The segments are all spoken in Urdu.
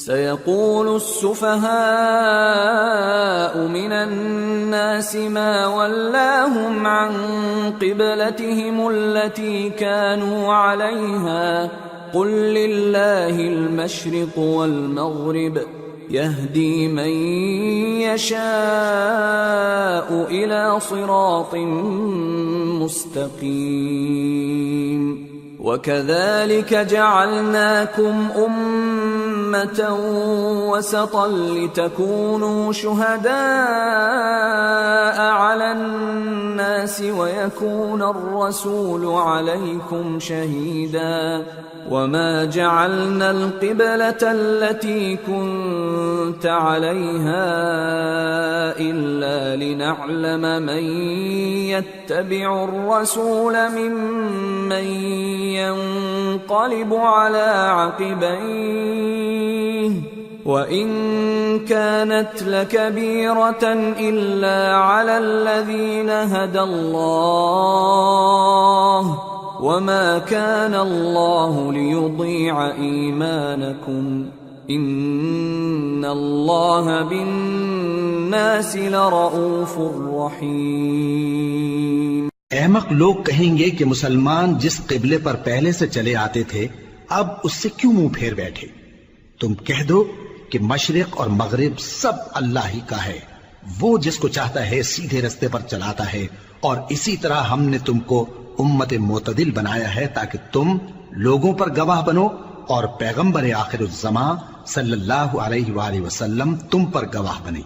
سيقول السفهاء من الناس ما ولاهم عن قبلتهم التي كانوا عليها قل لله المشرق والمغرب يهدي من يشاء إلى صراط مستقيم وكذلك جعلناكم أمة وسطا لتكونوا شهداء على الناس ويكون الرسول عليكم شهيدا وما جعلنا القبلة التي كنت عليها إلا لنعلم من يتبع الرسول ممن ينقلب على عقبيه وإن كانت لكبيرة إلا على الذين هدى الله وما كان الله ليضيع إيمانكم إن الله بالناس لرؤوف رحيم۔ احمق لوگ کہیں گے کہ مسلمان جس قبلے پر پہلے سے چلے آتے تھے اب اس سے کیوں منہ پھیر بیٹھے؟ تم کہہ دو کہ مشرق اور مغرب سب اللہ ہی کا ہے، وہ جس کو چاہتا ہے سیدھے رستے پر چلاتا ہے، اور اسی طرح ہم نے تم کو امت معتدل بنایا ہے تاکہ تم لوگوں پر گواہ بنو اور پیغمبر آخر الزماں صلی اللہ علیہ وآلہ وسلم تم پر گواہ بنے۔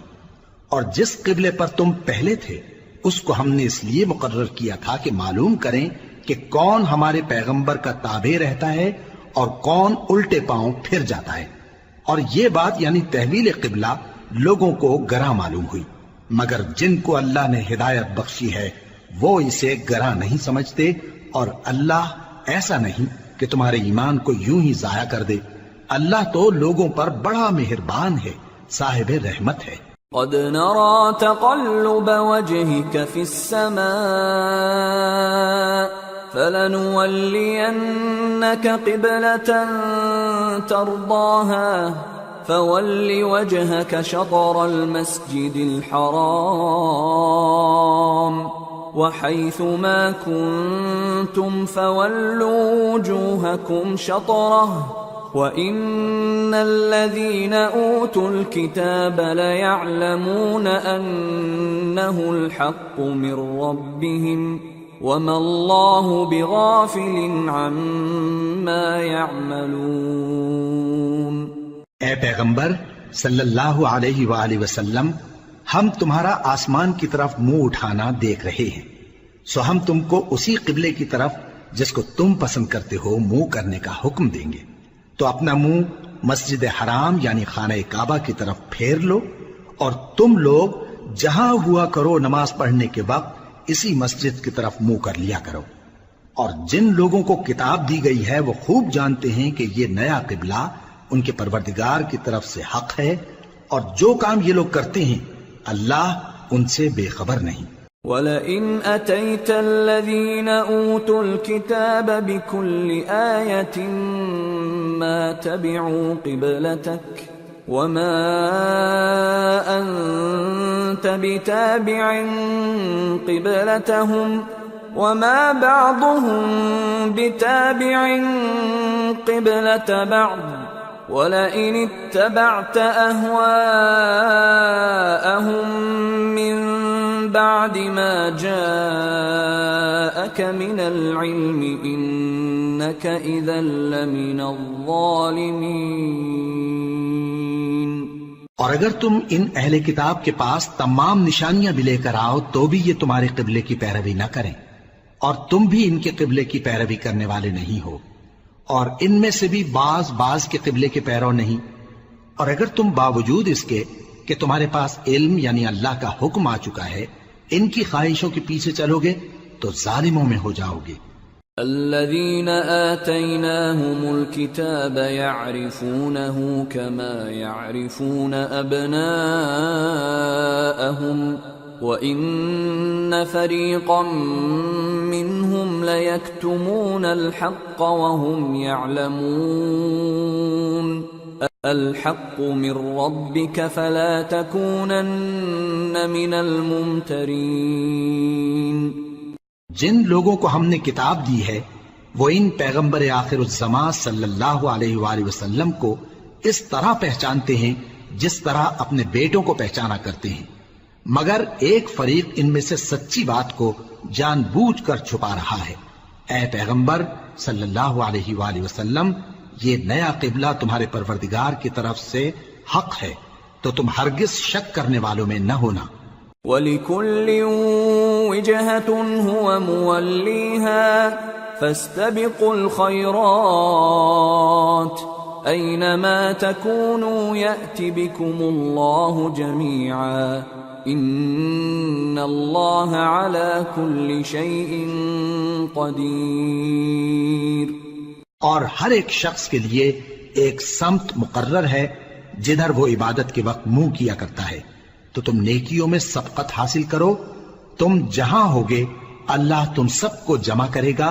اور جس قبلے پر تم پہلے تھے اس کو ہم نے اس لیے مقرر کیا تھا کہ معلوم کریں کہ کون ہمارے پیغمبر کا تابع رہتا ہے اور کون الٹے پاؤں پھر جاتا ہے۔ اور یہ بات یعنی تحویل قبلہ لوگوں کو گراں معلوم ہوئی، مگر جن کو اللہ نے ہدایت بخشی ہے وہ اسے گراں نہیں سمجھتے، اور اللہ ایسا نہیں کہ تمہارے ایمان کو یوں ہی ضائع کر دے۔ اللہ تو لوگوں پر بڑا مہربان ہے، صاحب رحمت ہے۔ قد نرى تقلب وجهك في السماء فلنولينك قبلة ترضاها فول وجهك شطر المسجد الحرام وحيث ما كنتم فولوا وجوهكم شطره وَإِنَّ الَّذِينَ أُوتُوا الْكِتَابَ لَيَعْلَمُونَ أَنَّهُ الْحَقُّ مِنْ رَبِّهِمْ وَمَا اللَّهُ بِغَافِلٍ عَمَّا يَعْمَلُونَ۔ اے پیغمبر صلی اللہ علیہ وآلہ وسلم، ہم تمہارا آسمان کی طرف منہ اٹھانا دیکھ رہے ہیں، سو ہم تم کو اسی قبلے کی طرف جس کو تم پسند کرتے ہو منہ کرنے کا حکم دیں گے، تو اپنا منہ مسجد حرام یعنی خانہ کعبہ کی طرف پھیر لو، اور تم لوگ جہاں ہوا کرو نماز پڑھنے کے وقت اسی مسجد کی طرف منہ کر لیا کرو۔ اور جن لوگوں کو کتاب دی گئی ہے وہ خوب جانتے ہیں کہ یہ نیا قبلہ ان کے پروردگار کی طرف سے حق ہے، اور جو کام یہ لوگ کرتے ہیں اللہ ان سے بے خبر نہیں۔ وَلَئِنْ أَتَيْتَ الَّذِينَ أُوتُوا الْكِتَابَ بِكُلِّ آيَةٍ مَا تَبِعُوا قِبْلَتَكَ وَمَا أَنْتَ بِتَابِعٍ قِبْلَتَهُمْ وَمَا بَعْضُهُمْ بِتَابِعٍ قِبْلَةَ بَعْضٍ وَلَئِنِ اتَّبَعْتَ أَهْوَاءَهُمْ مِنْ بعد ما جاءك من العلم إنك إذا لمن الظالمين۔ اور اگر تم ان اہل کتاب کے پاس تمام نشانیاں بھی لے کر آؤ تو بھی یہ تمہارے قبلے کی پیروی نہ کریں، اور تم بھی ان کے قبلے کی پیروی کرنے والے نہیں ہو، اور ان میں سے بھی بعض کے قبلے کے پیرو نہیں۔ اور اگر تم باوجود اس کے کہ تمہارے پاس علم یعنی اللہ کا حکم آ چکا ہے ان کی خواہشوں کے پیچھے چلو گے تو ظالموں میں ہو جاؤ گے۔ الذين آتيناهم الكتاب يعرفونه كما يعرفون أبناءهم وإن فريقا منهم ليكتمون الحق وهم يعلمون الحق من ربك فلا تكونن من الممترين. جن لوگوں کو ہم نے کتاب دی ہے وہ ان پیغمبر آخر الزمان صلی اللہ علیہ وآلہ وسلم کو اس طرح پہچانتے ہیں جس طرح اپنے بیٹوں کو پہچانا کرتے ہیں، مگر ایک فریق ان میں سے سچی بات کو جان بوجھ کر چھپا رہا ہے. اے پیغمبر صلی اللہ علیہ وآلہ وسلم، یہ نیا قبلہ تمہارے پروردگار کی طرف سے حق ہے، تو تم ہرگز شک کرنے والوں میں نہ ہونا. وَلِكُلٍّ وِجْهَةٌ هُوَ مُوَلِّيهَا فَاسْتَبِقُوا الْخَيْرَاتِ أَيْنَمَا تَكُونُوا يَأْتِ بِكُمُ اللَّهُ جَمِيعًا إِنَّ اللَّهَ عَلَى كُلِّ شَيْءٍ قَدِيرٌ. اور ہر ایک شخص کے لیے ایک سمت مقرر ہے جدھر وہ عبادت کے وقت منہ کیا کرتا ہے، تو تم نیکیوں میں سبقت حاصل کرو. تم جہاں ہوگے اللہ تم سب کو جمع کرے گا،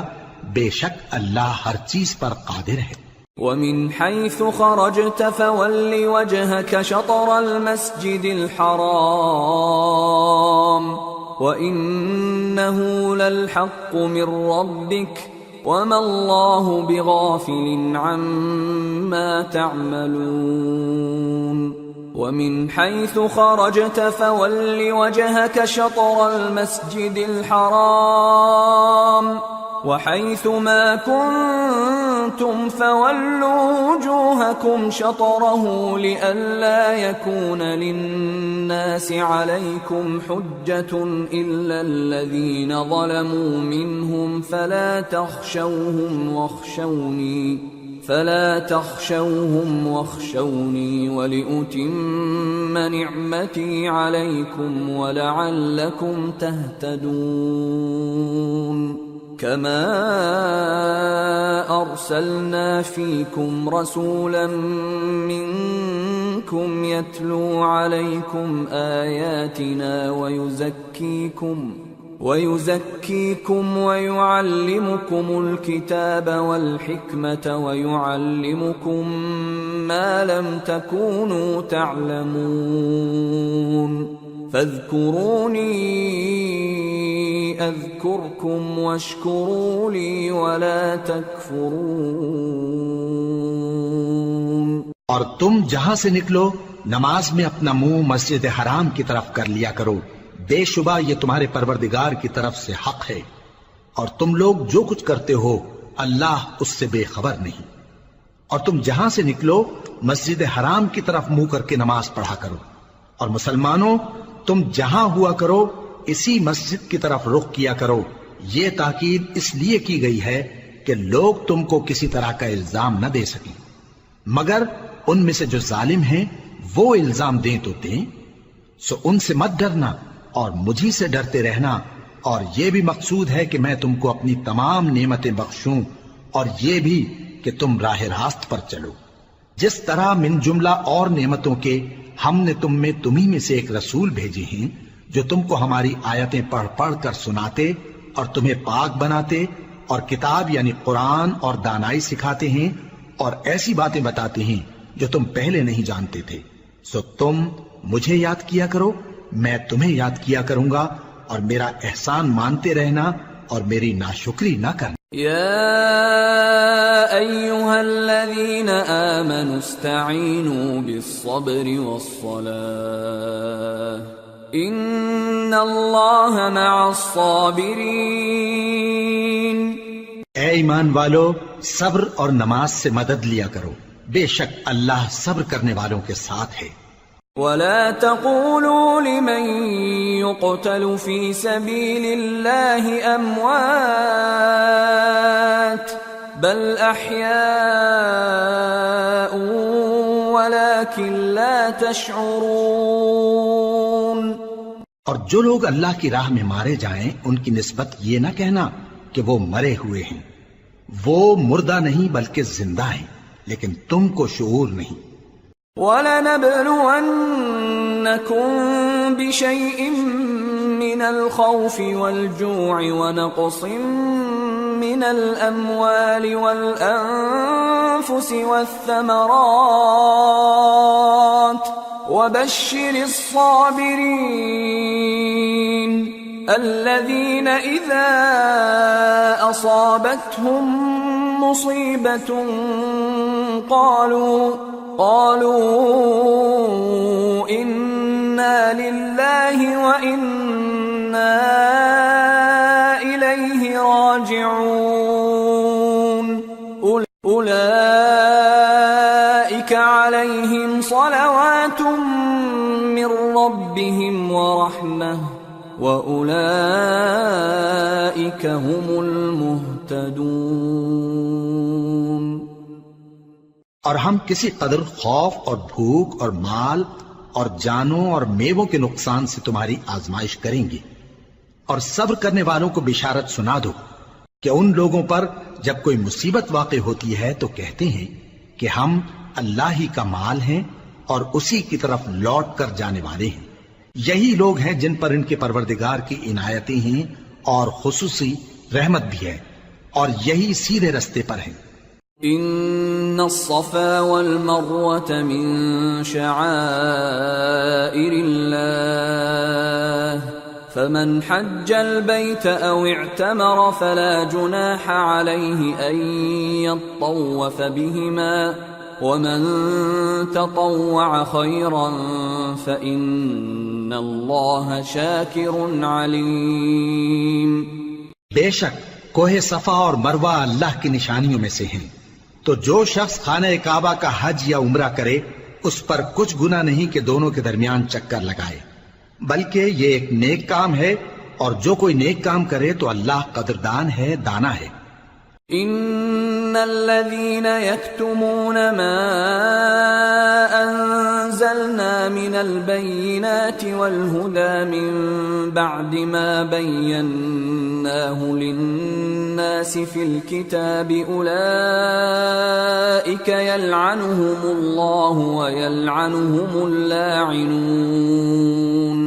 بے شک اللہ ہر چیز پر قادر ہے. وَمِنْ حَيْثُ خَرَجْتَ فَوَلِّ وَجْهَكَ شَطْرَ الْمَسْجِدِ الْحَرَامِ وَإِنَّهُ لَلْحَقُّ مِنْ رَبِّكَ وَمَا اللَّهُ بِغَافِلٍ عَمَّا تَعْمَلُونَ. وَمِنْ حَيْثُ خَرَجْتَ فَوَلِّ وَجْهَكَ شَطْرَ الْمَسْجِدِ الْحَرَامِ وَحَيْثُ مَا كُنْتُمْ فَوَلُّوا وُجُوهَكُمْ شَطْرَهُ لِئَلَّا يَكُونَ لِلنَّاسِ عَلَيْكُمْ حُجَّةٌ إِلَّا الَّذِينَ ظَلَمُوا مِنْهُمْ فَلَا تَخْشَوْهُمْ وَاخْشَوْنِي وَلِأُتِمَّ نِعْمَتِي عَلَيْكُمْ وَلَعَلَّكُمْ تَهْتَدُونَ. كَمَا أَرْسَلْنَا فِيكُمْ رَسُولًا مِّنكُمْ يَتْلُو عَلَيْكُمْ آيَاتِنَا وَيُزَكِّيكُمْ وَيُعَلِّمُكُمُ الْكِتَابَ وَالْحِكْمَةَ وَيُعَلِّمُكُمْ مَا لَمْ تَكُونُوا تَعْلَمُونَ. فَاذْكُرُونِي أَذْكُرْكُمْ وَاشْكُرُوا لِي وَلَا تَكْفُرُونَ. اور تم جہاں سے نکلو نماز میں اپنا منہ مسجد حرام کی طرف کر لیا کرو، بے شبہ یہ تمہارے پروردگار کی طرف سے حق ہے، اور تم لوگ جو کچھ کرتے ہو اللہ اس سے بے خبر نہیں. اور تم جہاں سے نکلو مسجد حرام کی طرف منہ کر کے نماز پڑھا کرو، اور مسلمانوں تم جہاں ہوا کرو اسی مسجد کی طرف رخ کیا کرو. یہ تاکید اس لیے کی گئی ہے کہ لوگ تم کو کسی طرح کا الزام نہ دے سکیں، مگر ان میں سے جو ظالم ہیں وہ الزام دیں تو دیں. سو ان سے مت ڈرنا اور مجھی سے ڈرتے رہنا، اور یہ بھی مقصود ہے کہ میں تم کو اپنی تمام نعمتیں بخشوں، اور یہ بھی کہ تم راہ راست پر چلو. جس طرح من جملہ اور نعمتوں کے ہم نے تم میں تمہیں میں سے ایک رسول بھیجے ہیں جو تم کو ہماری آیتیں پڑھ پڑھ کر سناتے اور تمہیں پاک بناتے اور کتاب یعنی قرآن اور دانائی سکھاتے ہیں اور ایسی باتیں بتاتے ہیں جو تم پہلے نہیں جانتے تھے. سو تم مجھے یاد کیا کرو، میں تمہیں یاد کیا کروں گا، اور میرا احسان مانتے رہنا اور میری ناشکری نہ کرنا. يا أيها الذين آمنوا استعينوا بالصبر والصلاة إن الله مع الصابرين. اے ایمان والو، صبر اور نماز سے مدد لیا کرو، بے شک اللہ صبر کرنے والوں کے ساتھ ہے. ولا تقولوا لمن يقتل في سبيل الله أموات بل أحياء ولكن لا تشعرون. اور جو لوگ اللہ کی راہ میں مارے جائیں ان کی نسبت یہ نہ کہنا کہ وہ مرے ہوئے ہیں، وہ مردہ نہیں بلکہ زندہ ہیں، لیکن تم کو شعور نہیں. وَلَنَبْلُوَنَّكُمْ بِشَيْءٍ مِّنَ الْخَوْفِ وَالْجُوعِ وَنَقْصٍ من الأموال والأنفس والثمرات وبشر الصابرين الذين إذا أصابتهم مصيبة قالوا إنا لله وإنا إليه راجعون أولئك عليهم صلوات من ربهم ورحمة وَأُولَئِكَ هُمُ الْمُهْتَدُونَ۔ اور ہم کسی قدر خوف اور بھوک اور مال اور جانوں اور میووں کے نقصان سے تمہاری آزمائش کریں گے، اور صبر کرنے والوں کو بشارت سنا دو کہ ان لوگوں پر جب کوئی مصیبت واقع ہوتی ہے تو کہتے ہیں کہ ہم اللہ ہی کا مال ہیں اور اسی کی طرف لوٹ کر جانے والے ہیں۔ یہی لوگ ہیں جن پر ان کے پروردگار کی عنایتیں ہیں اور خصوصی رحمت بھی ہے، اور یہی سیدھے رستے پر ہیں۔ ان الصفا والمروة من شعائر الله فمن حج البيت او اعتمر فلا جناح عليه ان يطوف بهما ومن تطوع خيرا فإن الله شاكر عليم۔ بے شک کوہ صفا اور مروہ اللہ کی نشانیوں میں سے ہیں، تو جو شخص خانہ کعبہ کا حج یا عمرہ کرے اس پر کچھ گناہ نہیں کہ دونوں کے درمیان چکر لگائے، بلکہ یہ ایک نیک کام ہے، اور جو کوئی نیک کام کرے تو اللہ قدردان ہے، دانا ہے۔ ان الذين يكتمون ما انزلنا من البينات والهدى من بعد ما بيناه للناس في الكتاب اولئك يلعنهم الله ويلعنهم اللاعنون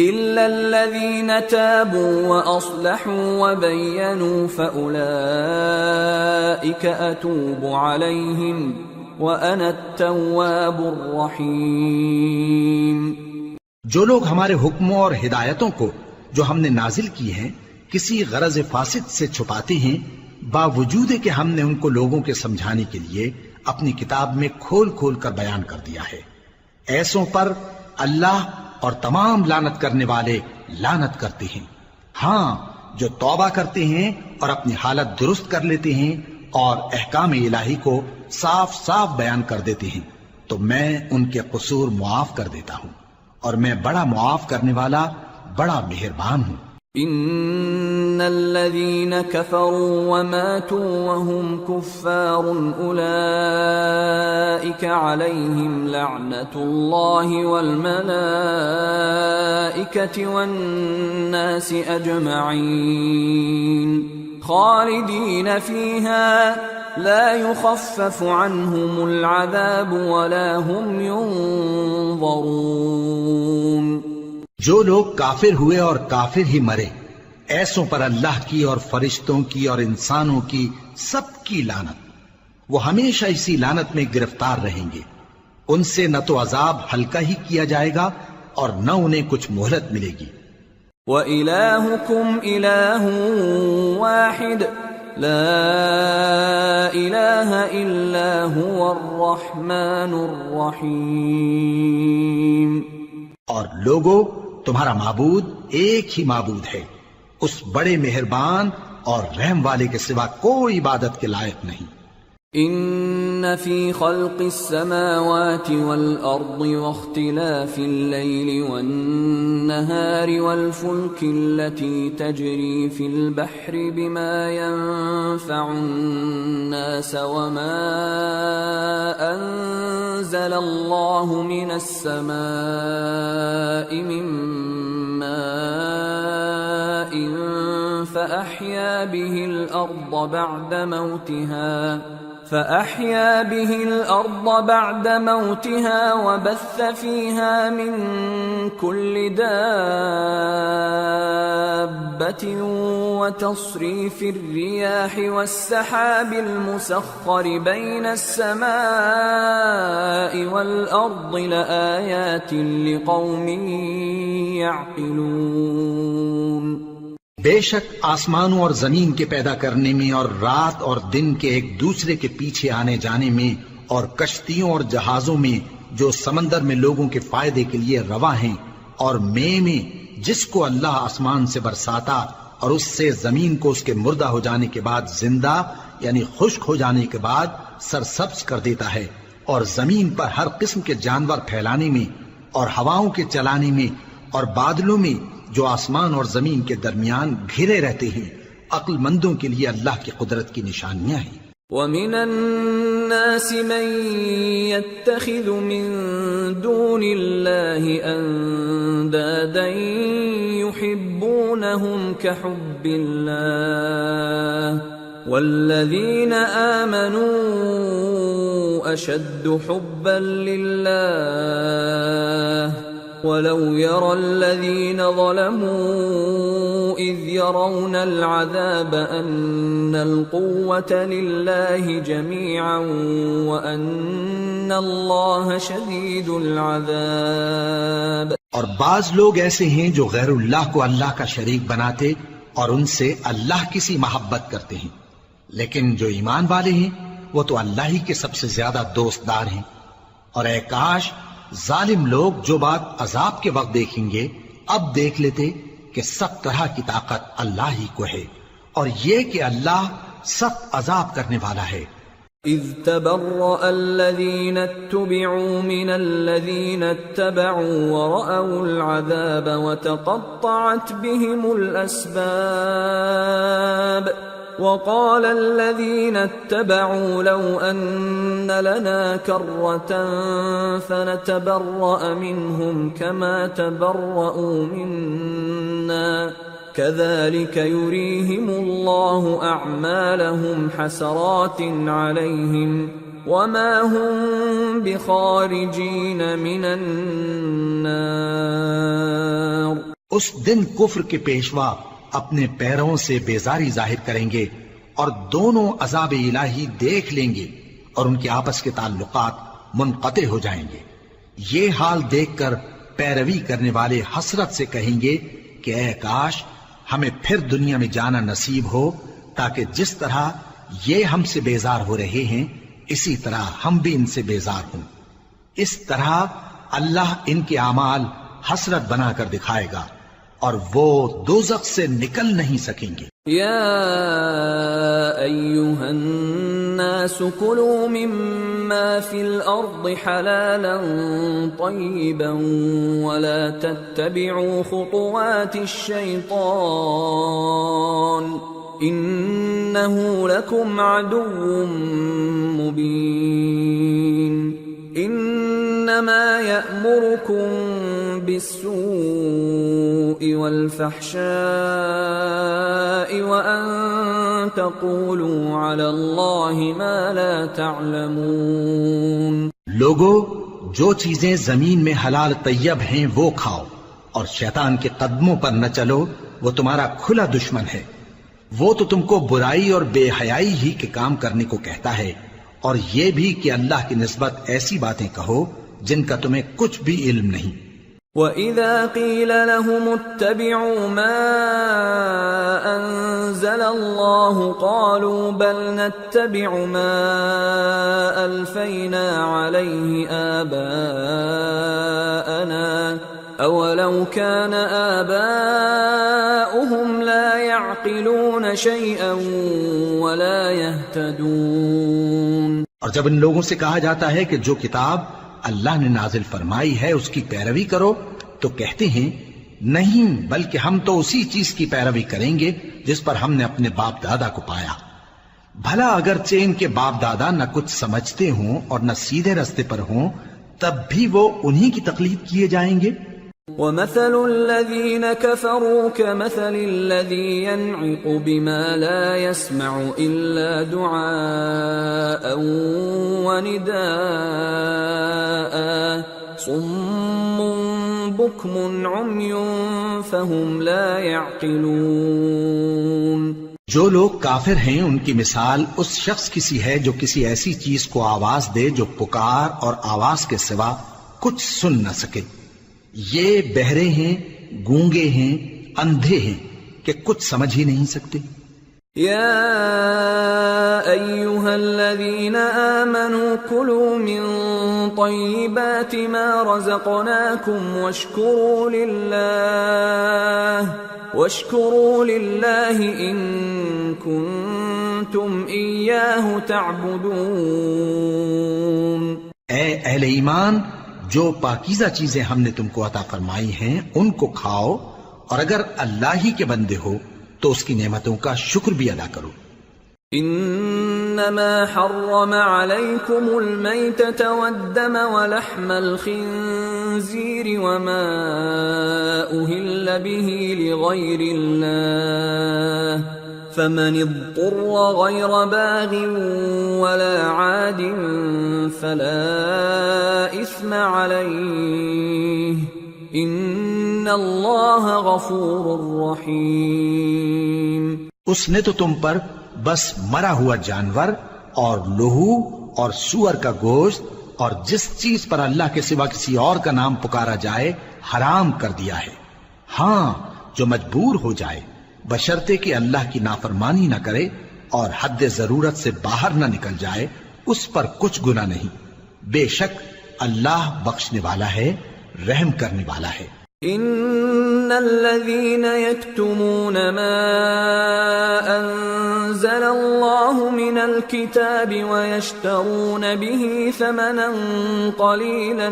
إلا الذين تابوا وأصلحوا وبينوا فأولئك أتوب عليهم وأنا التواب الرحيم۔ جو لوگ ہمارے حکموں اور ہدایتوں کو جو ہم نے نازل کی ہیں کسی غرض فاسد سے چھپاتے ہیں، باوجود کہ ہم نے ان کو لوگوں کے سمجھانے کے لیے اپنی کتاب میں کھول کھول کر بیان کر دیا ہے، ایسوں پر اللہ اور تمام لعنت کرنے والے لعنت کرتے ہیں۔ ہاں، جو توبہ کرتے ہیں اور اپنی حالت درست کر لیتے ہیں اور احکام الہی کو صاف صاف بیان کر دیتے ہیں تو میں ان کے قصور معاف کر دیتا ہوں، اور میں بڑا معاف کرنے والا، بڑا مہربان ہوں۔ ان الذين كفروا وماتوا وهم كفار اولئك عليهم لعنة الله والملائكة والناس اجمعين خالدين فيها لا يخفف عنهم العذاب ولا هم ينظرون۔ جو لوگ کافر ہوئے اور کافر ہی مرے، ایسوں پر اللہ کی اور فرشتوں کی اور انسانوں کی سب کی لعنت، وہ ہمیشہ اسی لعنت میں گرفتار رہیں گے، ان سے نہ تو عذاب ہلکا ہی کیا جائے گا اور نہ انہیں کچھ مہلت ملے گی۔ وَإِلَٰهُكُمْ إِلَٰهٌ وَاحِدٌ لَا إِلَٰهَ إِلَّا هُوَ الرَّحْمَٰنُ الرَّحِيمُ۔ اور لوگو، تمہارا معبود ایک ہی معبود ہے، اس بڑے مہربان اور رحم والے کے سوا کوئی عبادت کے لائق نہیں۔ ان فی خلق السماوات والارض واختلاف الليل والنهار والفلك التي تجري في البحر بما ينفع الناس وما انزل الله من السماء من ماء فأحيا به الأرض بعد موتها فأحيا به الأرض بعد موتها وبث فيها من كل دابة وتصريف الرياح والسحاب المسخر بين السماء والأرض لآيات لقوم يعقلون۔ بے شک آسمانوں اور زمین کے پیدا کرنے میں اور رات اور دن کے ایک دوسرے کے پیچھے آنے جانے میں اور کشتیوں اور جہازوں میں جو سمندر میں لوگوں کے فائدے کے لیے رواں ہیں، اور میں جس کو اللہ آسمان سے برساتا اور اس سے زمین کو اس کے مردہ ہو جانے کے بعد زندہ یعنی خشک ہو جانے کے بعد سرسبز کر دیتا ہے، اور زمین پر ہر قسم کے جانور پھیلانے میں اور ہواؤں کے چلانے میں اور بادلوں میں جو آسمان اور زمین کے درمیان گھرے رہتے ہیں، عقل مندوں کے لیے اللہ کی قدرت کی نشانیاں ہیں۔ وَمِنَ النَّاسِ مَن يَتَّخِذُ مِن دُونِ اللَّهِ أَندَادًا يُحِبُّونَهُمْ كَحُبِّ اللَّهِ وَالَّذِينَ آمَنُوا أَشَدُّ حُبًّا لِلَّهِ وَلَوْ يَرَى الَّذِينَ ظَلَمُوا إِذْ يَرَوْنَ الْعَذَابَ أَنَّ الْقُوَّةَ لِلَّهِ جَمِيعًا وَأَنَّ اللَّهَ شَدِيدُ الْعَذَابِ۔ اور بعض لوگ ایسے ہیں جو غیر اللہ کو اللہ کا شریک بناتے اور ان سے اللہ کی سی محبت کرتے ہیں، لیکن جو ایمان والے ہیں وہ تو اللہ ہی کے سب سے زیادہ دوست دار ہیں۔ اور اے کاش ظالم لوگ جو بات عذاب کے وقت دیکھیں گے اب دیکھ لیتے کہ سب طرح کی طاقت اللہ ہی کو ہے، اور یہ کہ اللہ سخت عذاب کرنے والا ہے۔ اذ تبرأ الذين اتبعوا من الذين اتبعوا ورأوا العذاب وتقطعت بهم الأسباب وقال الذين اتبعوا لو أن لنا كرة فنتبرأ منهم كما تبرأوا منا كذلك يريهم الله أعمالهم حسرات عليهم وما هم بخارجين من النار۔ اس دن کفر کے پیشوا اپنے پیروں سے بیزاری ظاہر کریں گے اور دونوں عذاب الہی دیکھ لیں گے اور ان کے آپس کے تعلقات منقطع ہو جائیں گے۔ یہ حال دیکھ کر پیروی کرنے والے حسرت سے کہیں گے کہ اے کاش ہمیں پھر دنیا میں جانا نصیب ہو تاکہ جس طرح یہ ہم سے بیزار ہو رہے ہیں اسی طرح ہم بھی ان سے بیزار ہوں۔ اس طرح اللہ ان کے اعمال حسرت بنا کر دکھائے گا اور وہ دوزخ سے نکل نہیں سکیں گے۔ یا ایھا الناس کلوا مما فی الارض حلالا طیبا ولا تتبعوا خطوات الشیطان انه لکم عدو مبین۔ انما یأمرکم بالسوء والفحشاء وأن تقولوا على الله ما لا تعلمون۔ لوگو جو چیزیں زمین میں حلال طیب ہیں وہ کھاؤ اور شیطان کے قدموں پر نہ چلو، وہ تمہارا کھلا دشمن ہے۔ وہ تو تم کو برائی اور بے حیائی ہی کے کام کرنے کو کہتا ہے، اور یہ بھی کہ اللہ کی نسبت ایسی باتیں کہو جن کا تمہیں کچھ بھی علم نہیں۔ وَإِذَا قِيلَ لَهُمُ اتَّبِعُوا مَا أَنزَلَ اللَّهُ قَالُوا بَلْ نَتَّبِعُ مَا أَلْفَيْنَا عَلَيْهِ آبَاءَنَا أَوَلَوْ كَانَ آبَاؤُهُمْ لَا يَعْقِلُونَ شَيْئًا وَلَا يَهْتَدُونَ۔ اور جب ان لوگوں سے کہا جاتا ہے کہ جو کتاب اللہ نے نازل فرمائی ہے اس کی پیروی کرو تو کہتے ہیں نہیں، بلکہ ہم تو اسی چیز کی پیروی کریں گے جس پر ہم نے اپنے باپ دادا کو پایا۔ بھلا اگرچہ ان کے باپ دادا نہ کچھ سمجھتے ہوں اور نہ سیدھے رستے پر ہوں تب بھی وہ انہی کی تقلید کیے جائیں گے۔ ومثل الذين كفروا كمثل الذي ينعق بما لا يسمع إلا دعاء ونداء صم بكم عمي فهم لا يعقلون۔ جو لوگ کافر ہیں ان کی مثال اس شخص کی سی ہے جو کسی ایسی چیز کو آواز دے جو پکار اور آواز کے سوا کچھ سن نہ سکے۔ یہ بہرے ہیں، گونگے ہیں، اندھے ہیں کہ کچھ سمجھ ہی نہیں سکتے۔ يا أيها الذين آمنوا كلوا من طيبات ما رزقناكم واشكروا لله إن كنتم إياه تعبدون۔ اے اہل ایمان، جو پاکیزہ چیزیں ہم نے تم کو عطا فرمائی ہیں ان کو کھاؤ، اور اگر اللہ ہی کے بندے ہو تو اس کی نعمتوں کا شکر بھی ادا کرو۔ انما حرم عليكم الميتة والدم ولحم الخنزير وما أهل به لغير الله فمن اضطر غير باغ ولا عاد فلا إثم عليه ان اللہ غفور رحیم۔ اس نے تو تم پر بس مرا ہوا جانور اور لہو اور سور کا گوشت اور جس چیز پر اللہ کے سوا کسی اور کا نام پکارا جائے حرام کر دیا ہے۔ ہاں، جو مجبور ہو جائے بشرطے کہ اللہ کی نافرمانی نہ کرے اور حد ضرورت سے باہر نہ نکل جائے، اس پر کچھ گناہ نہیں۔ بے شک اللہ بخشنے والا ہے، رحم کرنے والا ہے۔ ان الذين يكتمون ما انزل الله من الكتاب ويشترون به ثمنا قليلا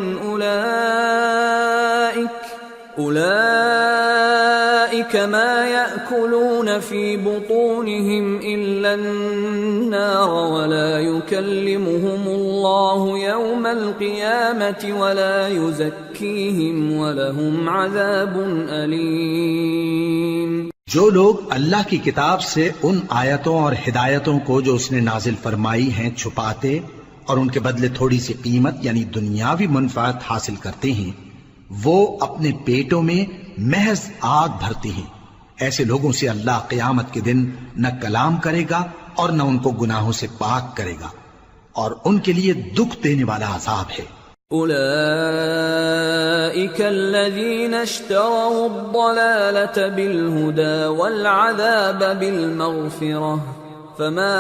اولئك ما يأكلون في بطونهم الا النار ولا يكلمهم الله يوم القيامة ولا يزكيهم ولهم عذاب أليم۔ جو لوگ اللہ کی کتاب سے ان آیتوں اور ہدایتوں کو جو اس نے نازل فرمائی ہیں چھپاتے اور ان کے بدلے تھوڑی سی قیمت یعنی دنیاوی منفعت حاصل کرتے ہیں، وہ اپنے پیٹوں میں محض آگ بھرتے ہیں، ایسے لوگوں سے اللہ قیامت کے دن نہ کلام کرے گا اور نہ ان کو گناہوں سے پاک کرے گا، اور ان کے لیے دکھ دینے والا عذاب ہے۔ اولئک الذین اشتروا الضلالة بالهدى والعذاب بالمغفرة فما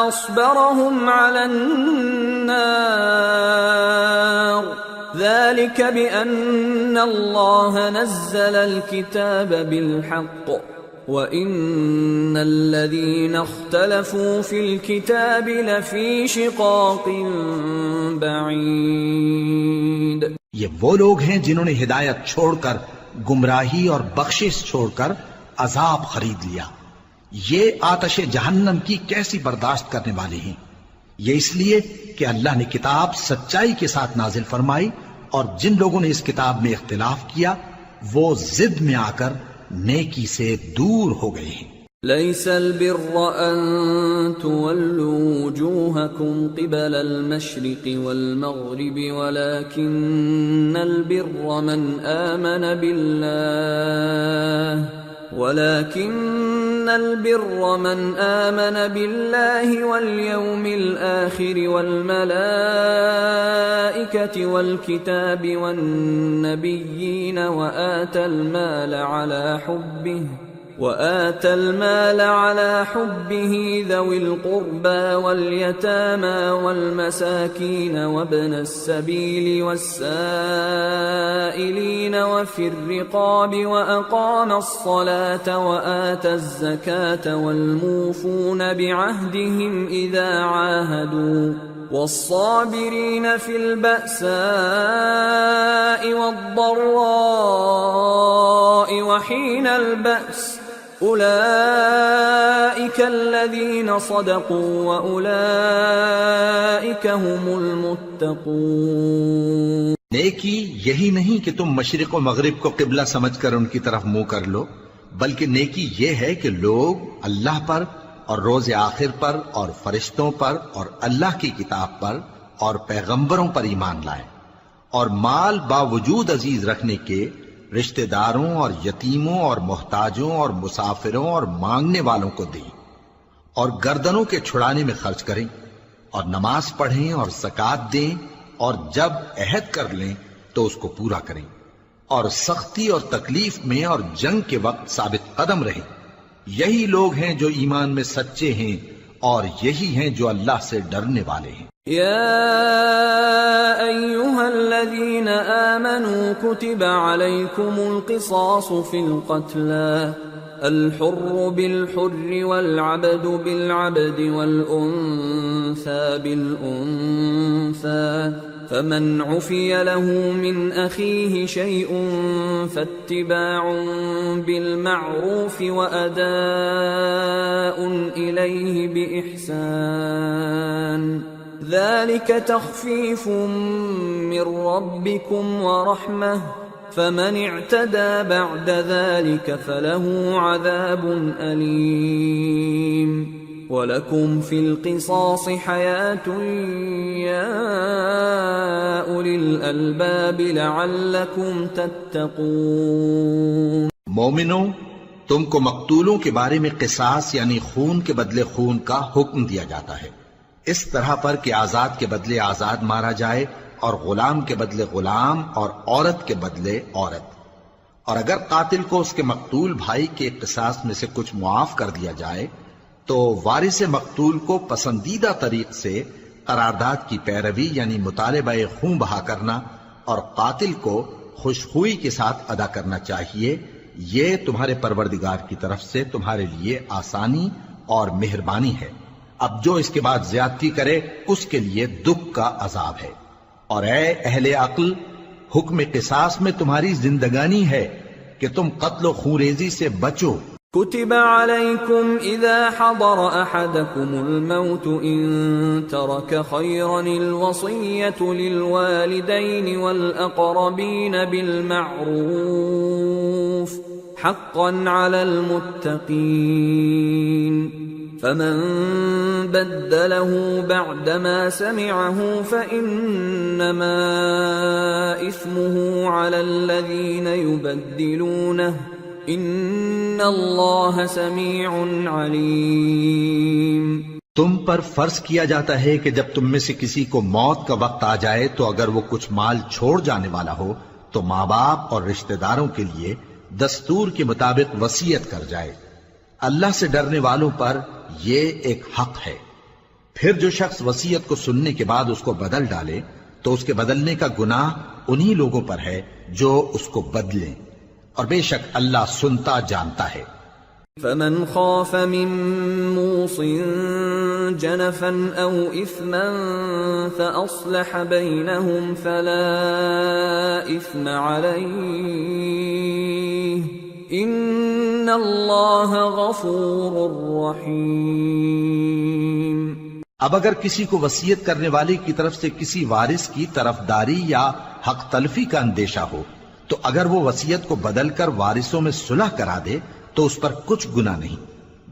اصبرهم على النار ذلك بأن الله نزل الكتاب بالحق وَإِنَّ الَّذِينَ اخْتَلَفُوا فِي الْكِتَابِ لَفِي شِقَاقٍ بَعِيدٍ۔ یہ وہ لوگ ہیں جنہوں نے ہدایت چھوڑ کر گمراہی اور بخشش چھوڑ کر عذاب خرید لیا۔ یہ آتش جہنم کی کیسی برداشت کرنے والے ہیں۔ یہ اس لیے کہ اللہ نے کتاب سچائی کے ساتھ نازل فرمائی، اور جن لوگوں نے اس کتاب میں اختلاف کیا وہ ضد میں آ کر نیکی سے دور ہو گئے ہیں۔ ليس البر أن تولوا وجوهكم قبل المشرق والمغرب ولكن البر من آمن بالله واليوم الآخر والملائكة والكتاب والنبيين وآتى المال على حبه ذوي القربى واليتامى والمساكين وابن السبيل والسائلين وفي الرقاب وأقام الصلاة وآتى الزكاة والموفون بعهدهم إذا عاهدوا والصابرين في البأساء والضراء وحين البأس أولئك الذين صدقوا وأولئك هم المتقون۔ نیکی یہی نہیں کہ تم مشرق و مغرب کو قبلہ سمجھ کر ان کی طرف منہ کر لو، بلکہ نیکی یہ ہے کہ لوگ اللہ پر اور روز آخر پر اور فرشتوں پر اور اللہ کی کتاب پر اور پیغمبروں پر ایمان لائیں، اور مال باوجود عزیز رکھنے کے رشتہ داروں اور یتیموں اور محتاجوں اور مسافروں اور مانگنے والوں کو دیں، اور گردنوں کے چھڑانے میں خرچ کریں، اور نماز پڑھیں اور زکوٰۃ دیں، اور جب عہد کر لیں تو اس کو پورا کریں، اور سختی اور تکلیف میں اور جنگ کے وقت ثابت قدم رہیں۔ یہی لوگ ہیں جو ایمان میں سچے ہیں، اور یہی ہیں جو اللہ سے ڈرنے والے ہیں۔ يا أيها الذين آمنوا كتب عليكم القصاص في القتلى الحر بالحر والعبد بالعبد والأنثى بالأنثى فمن عفي له من أخيه شيء فاتباع بالمعروف وأداء إليه بإحسان ذلك تخفيف من ربكم ورحمة فمن اعتدى بعد ذلك فله عذاب أليم وَلَكُمْ فِي الْقِصَاصِ حَيَاةٌ يَا أُولِي الْأَلْبَابِ لَعَلَّكُمْ تَتَّقُونَ۔ مومنوں، تم کو مقتولوں کے بارے میں قصاص یعنی خون کے بدلے خون کا حکم دیا جاتا ہے، اس طرح پر کہ آزاد کے بدلے آزاد مارا جائے، اور غلام کے بدلے غلام، اور عورت کے بدلے عورت۔ اور اگر قاتل کو اس کے مقتول بھائی کے قصاص میں سے کچھ معاف کر دیا جائے تو وارث مقتول کو پسندیدہ طریق سے قرارداد کی پیروی یعنی مطالبہ خون بہا کرنا اور قاتل کو خوشخوئی کے ساتھ ادا کرنا چاہیے۔ یہ تمہارے پروردگار کی طرف سے تمہارے لیے آسانی اور مہربانی ہے۔ اب جو اس کے بعد زیادتی کرے اس کے لیے دکھ کا عذاب ہے۔ اور اے اہل عقل، حکم قصاص میں تمہاری زندگانی ہے کہ تم قتل و خونریزی سے بچو۔ كتب عليكم إذا حضر أحدكم الموت إن ترك خيرا الوصية للوالدين والأقربين بالمعروف حقا على المتقين فمن بدله بعدما سمعه فإنما إثمه على الذين يبدلونه ان اللہ سمیع علیم۔ تم پر فرض کیا جاتا ہے کہ جب تم میں سے کسی کو موت کا وقت آ جائے تو اگر وہ کچھ مال چھوڑ جانے والا ہو تو ماں باپ اور رشتہ داروں کے لیے دستور کے مطابق وصیت کر جائے۔ اللہ سے ڈرنے والوں پر یہ ایک حق ہے۔ پھر جو شخص وصیت کو سننے کے بعد اس کو بدل ڈالے تو اس کے بدلنے کا گناہ انہی لوگوں پر ہے جو اس کو بدلیں، اور بے شک اللہ سنتا جانتا ہے۔ فمن خاف من موص جنفا او اثما فاصلح بينهم فلا اثم عليه ان اللہ غفور رحیم۔ اب اگر کسی کو وصیت کرنے والے کی طرف سے کسی وارث کی طرفداری یا حق تلفی کا اندیشہ ہو تو اگر وہ وصیت کو بدل کر وارثوں میں صلح کرا دے تو اس پر کچھ گناہ نہیں،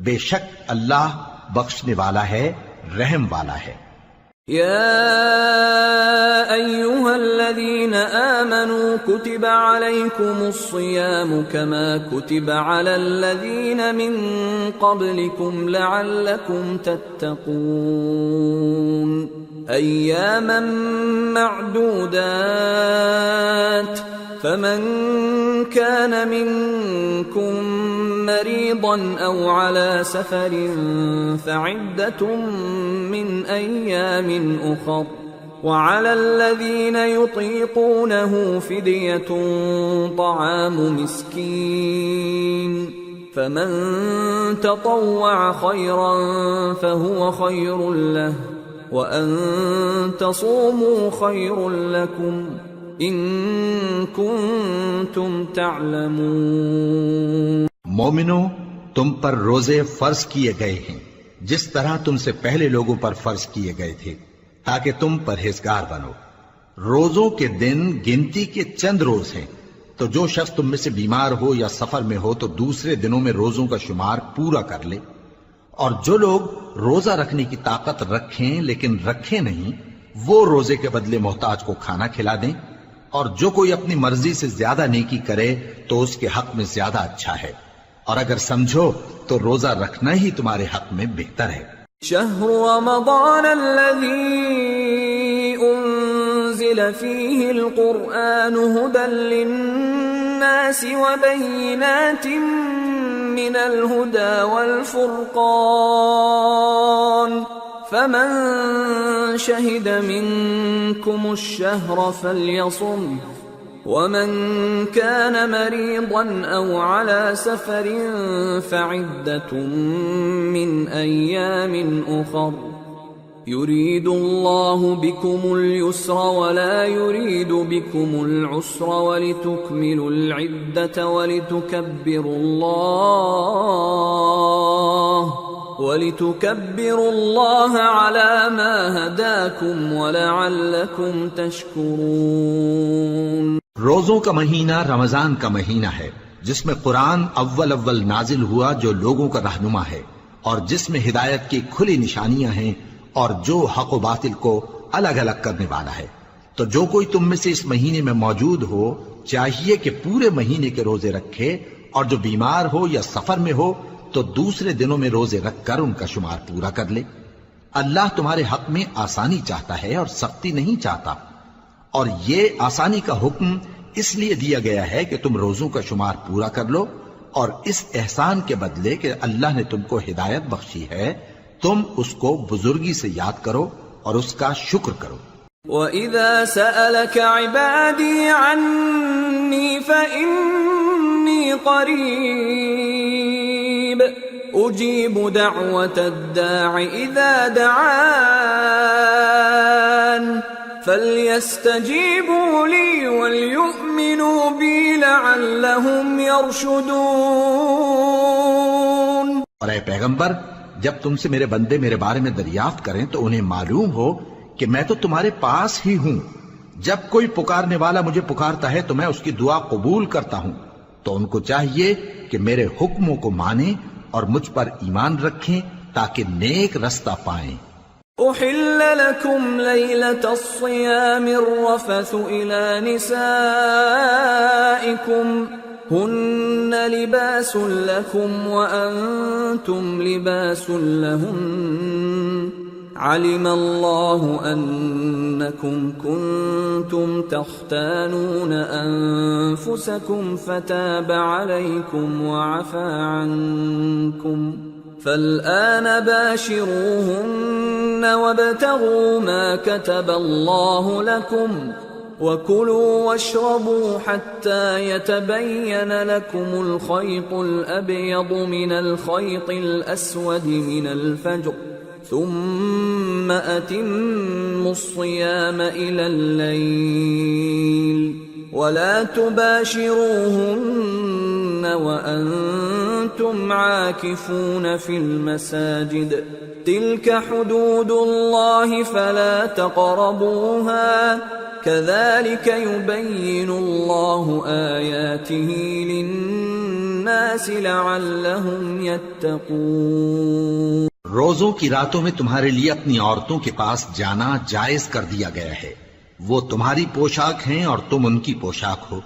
بے شک اللہ بخشنے والا ہے، رحم والا ہے۔ یا ایھا الذین آمنوا کتب علیکم الصیام کما کتب علی الذین من قبلکم لعلکم تتقون ایاما معدودات فمن كان منكم مريضا أو على سفر فعدة من أيام أخر وعلى الذين يطيقونه فدية طعام مسكين فمن تطوع خيرا فهو خير له وأن تصوموا خير لكم ان کنتم تعلمون۔ مومنوں، تم پر روزے فرض کیے گئے ہیں جس طرح تم سے پہلے لوگوں پر فرض کیے گئے تھے تاکہ تم پرہیزگار بنو، روزوں کے دن گنتی کے چند روز ہیں، تو جو شخص تم میں سے بیمار ہو یا سفر میں ہو تو دوسرے دنوں میں روزوں کا شمار پورا کر لے، اور جو لوگ روزہ رکھنے کی طاقت رکھیں لیکن رکھیں نہیں، وہ روزے کے بدلے محتاج کو کھانا کھلا دیں، اور جو کوئی اپنی مرضی سے زیادہ نیکی کرے تو اس کے حق میں زیادہ اچھا ہے، اور اگر سمجھو تو روزہ رکھنا ہی تمہارے حق میں بہتر ہے۔ شهر رمضان الذي أنزل فيه القرآن هدى للناس وبينات من الهدى والفرقان فمن شهد منكم الشهر فليصم ومن كان مريضا أو على سفر فعدة من أيام أخر يريد الله بكم اليسر ولا يريد بكم العسر ولتكملوا العدة ولتكبروا الله على ما هداكم ولعلكم تشكرون۔ روزوں کا مہینہ رمضان کا مہینہ ہے جس میں قرآن اول نازل ہوا جو لوگوں کا رہنما ہے اور جس میں ہدایت کی کھلی نشانیاں ہیں اور جو حق و باطل کو الگ الگ کرنے والا ہے۔ تو جو کوئی تم میں سے اس مہینے میں موجود ہو چاہیے کہ پورے مہینے کے روزے رکھے، اور جو بیمار ہو یا سفر میں ہو تو دوسرے دنوں میں روزے رکھ کر ان کا شمار پورا کر لے۔ اللہ تمہارے حق میں آسانی چاہتا ہے اور سختی نہیں چاہتا، اور یہ آسانی کا حکم اس لیے دیا گیا ہے کہ تم روزوں کا شمار پورا کر لو، اور اس احسان کے بدلے کہ اللہ نے تم کو ہدایت بخشی ہے تم اس کو بزرگی سے یاد کرو اور اس کا شکر کرو۔ وَإِذَا سَأَلَكَ عِبَادِي عَنِّي فَإِنِّي قَرِيبٌ أُجِيبُ دَعْوَةَ الدَّاعِ إِذَا دَعَانِ فَلْيَسْتَجِيبُوا لِي وَلْيُؤْمِنُوا بِي لَعَلَّهُمْ يَرْشُدُونَ۔ اور اے پیغمبر، جب تم سے میرے بندے میرے بارے میں دریافت کریں تو انہیں معلوم ہو کہ میں تو تمہارے پاس ہی ہوں۔ جب کوئی پکارنے والا مجھے پکارتا ہے تو میں اس کی دعا قبول کرتا ہوں، تو ان کو چاہیے کہ میرے حکموں کو مانیں اور مجھ پر ایمان رکھیں تاکہ نیک رستہ پائیں۔ أحل لكم ليلة الصيام الرفث إلى نسائكم هن لباس لكم وأنتم لباس لهن علم الله أنكم كنتم تختانون أنفسكم فتاب عليكم وعفى عنكم فالآن باشروهن وابتغوا ما كتب الله لكم وكلوا واشربوا حتى يتبين لكم الخيط الأبيض من الخيط الأسود من الفجر ثم أتموا الصيام إلى الليل ولا تباشروهن وأنتم عاكفون في المساجد تلك حدود الله فلا تقربوها كذلك يبين الله آياته للناس لعلهم يتقون۔ روزوں کی راتوں میں تمہارے لیے اپنی عورتوں کے پاس جانا جائز کر دیا گیا ہے، وہ تمہاری پوشاک ہیں اور تم ان کی پوشاک ہو۔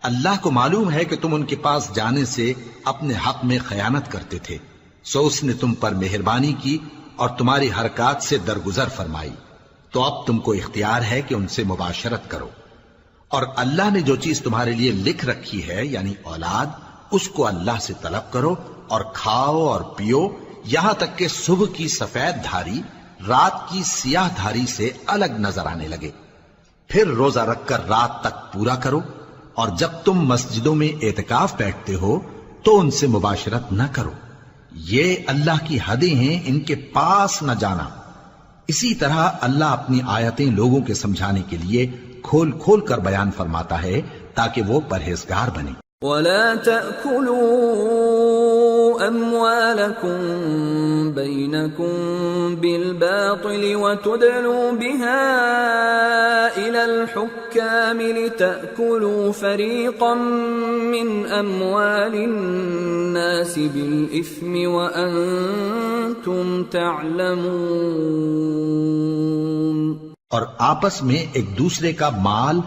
اللہ کو معلوم ہے کہ تم ان کے پاس جانے سے اپنے حق میں خیانت کرتے تھے، سو اس نے تم پر مہربانی کی اور تمہاری حرکات سے درگزر فرمائی، تو اب تم کو اختیار ہے کہ ان سے مباشرت کرو، اور اللہ نے جو چیز تمہارے لیے لکھ رکھی ہے یعنی اولاد، اس کو اللہ سے طلب کرو اور کھاؤ اور پیو یہاں تک کہ صبح کی سفید دھاری رات کی سیاہ دھاری سے الگ نظر آنے لگے، پھر روزہ رکھ کر رات تک پورا کرو، اور جب تم مسجدوں میں اعتکاف بیٹھتے ہو تو ان سے مباشرت نہ کرو، یہ اللہ کی حدیں ہیں، ان کے پاس نہ جانا۔ اسی طرح اللہ اپنی آیتیں لوگوں کے سمجھانے کے لیے کھول کھول کر بیان فرماتا ہے تاکہ وہ پرہیزگار بنے۔ وَلَا تَأْكُلُوا أَمْوَالَكُمْ بَيْنَكُمْ بالباطل وتدلوا بها إلى الحكام لتأكلوا فريقا من أموال الناس بالإثم وأنتم تعلمون۔ اور آپس میں ایک دوسرے کا مال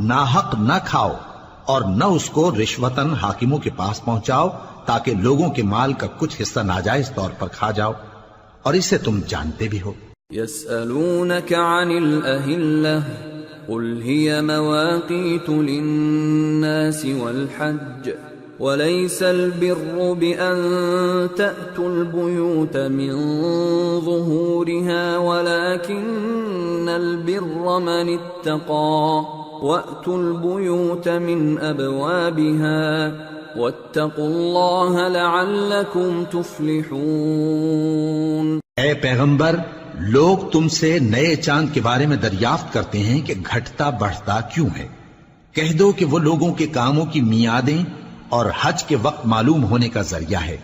ناحق نہ کھاؤ اور نہ اس کو رشوتاً حاکموں کے پاس پہنچاؤ تاکہ لوگوں کے مال کا کچھ حصہ ناجائز طور پر کھا جاؤ، اور اسے تم جانتے بھی ہو۔ يسألونك عن الأهلة قل هي مواقيت للناس والحج وليس البر بأن تأتوا البيوت من ظهورها ولكن البر من اتقى وأتوا البيوت من أبوابها واتقوا الله لعلكم تفلحون۔ اے پیغمبر، لوگ تم سے نئے چاند کے بارے میں دریافت کرتے ہیں کہ گھٹتا بڑھتا کیوں ہے۔ کہہ دو کہ وہ لوگوں کے کاموں کی میعادیں اور حج کے وقت معلوم ہونے کا ذریعہ ہے،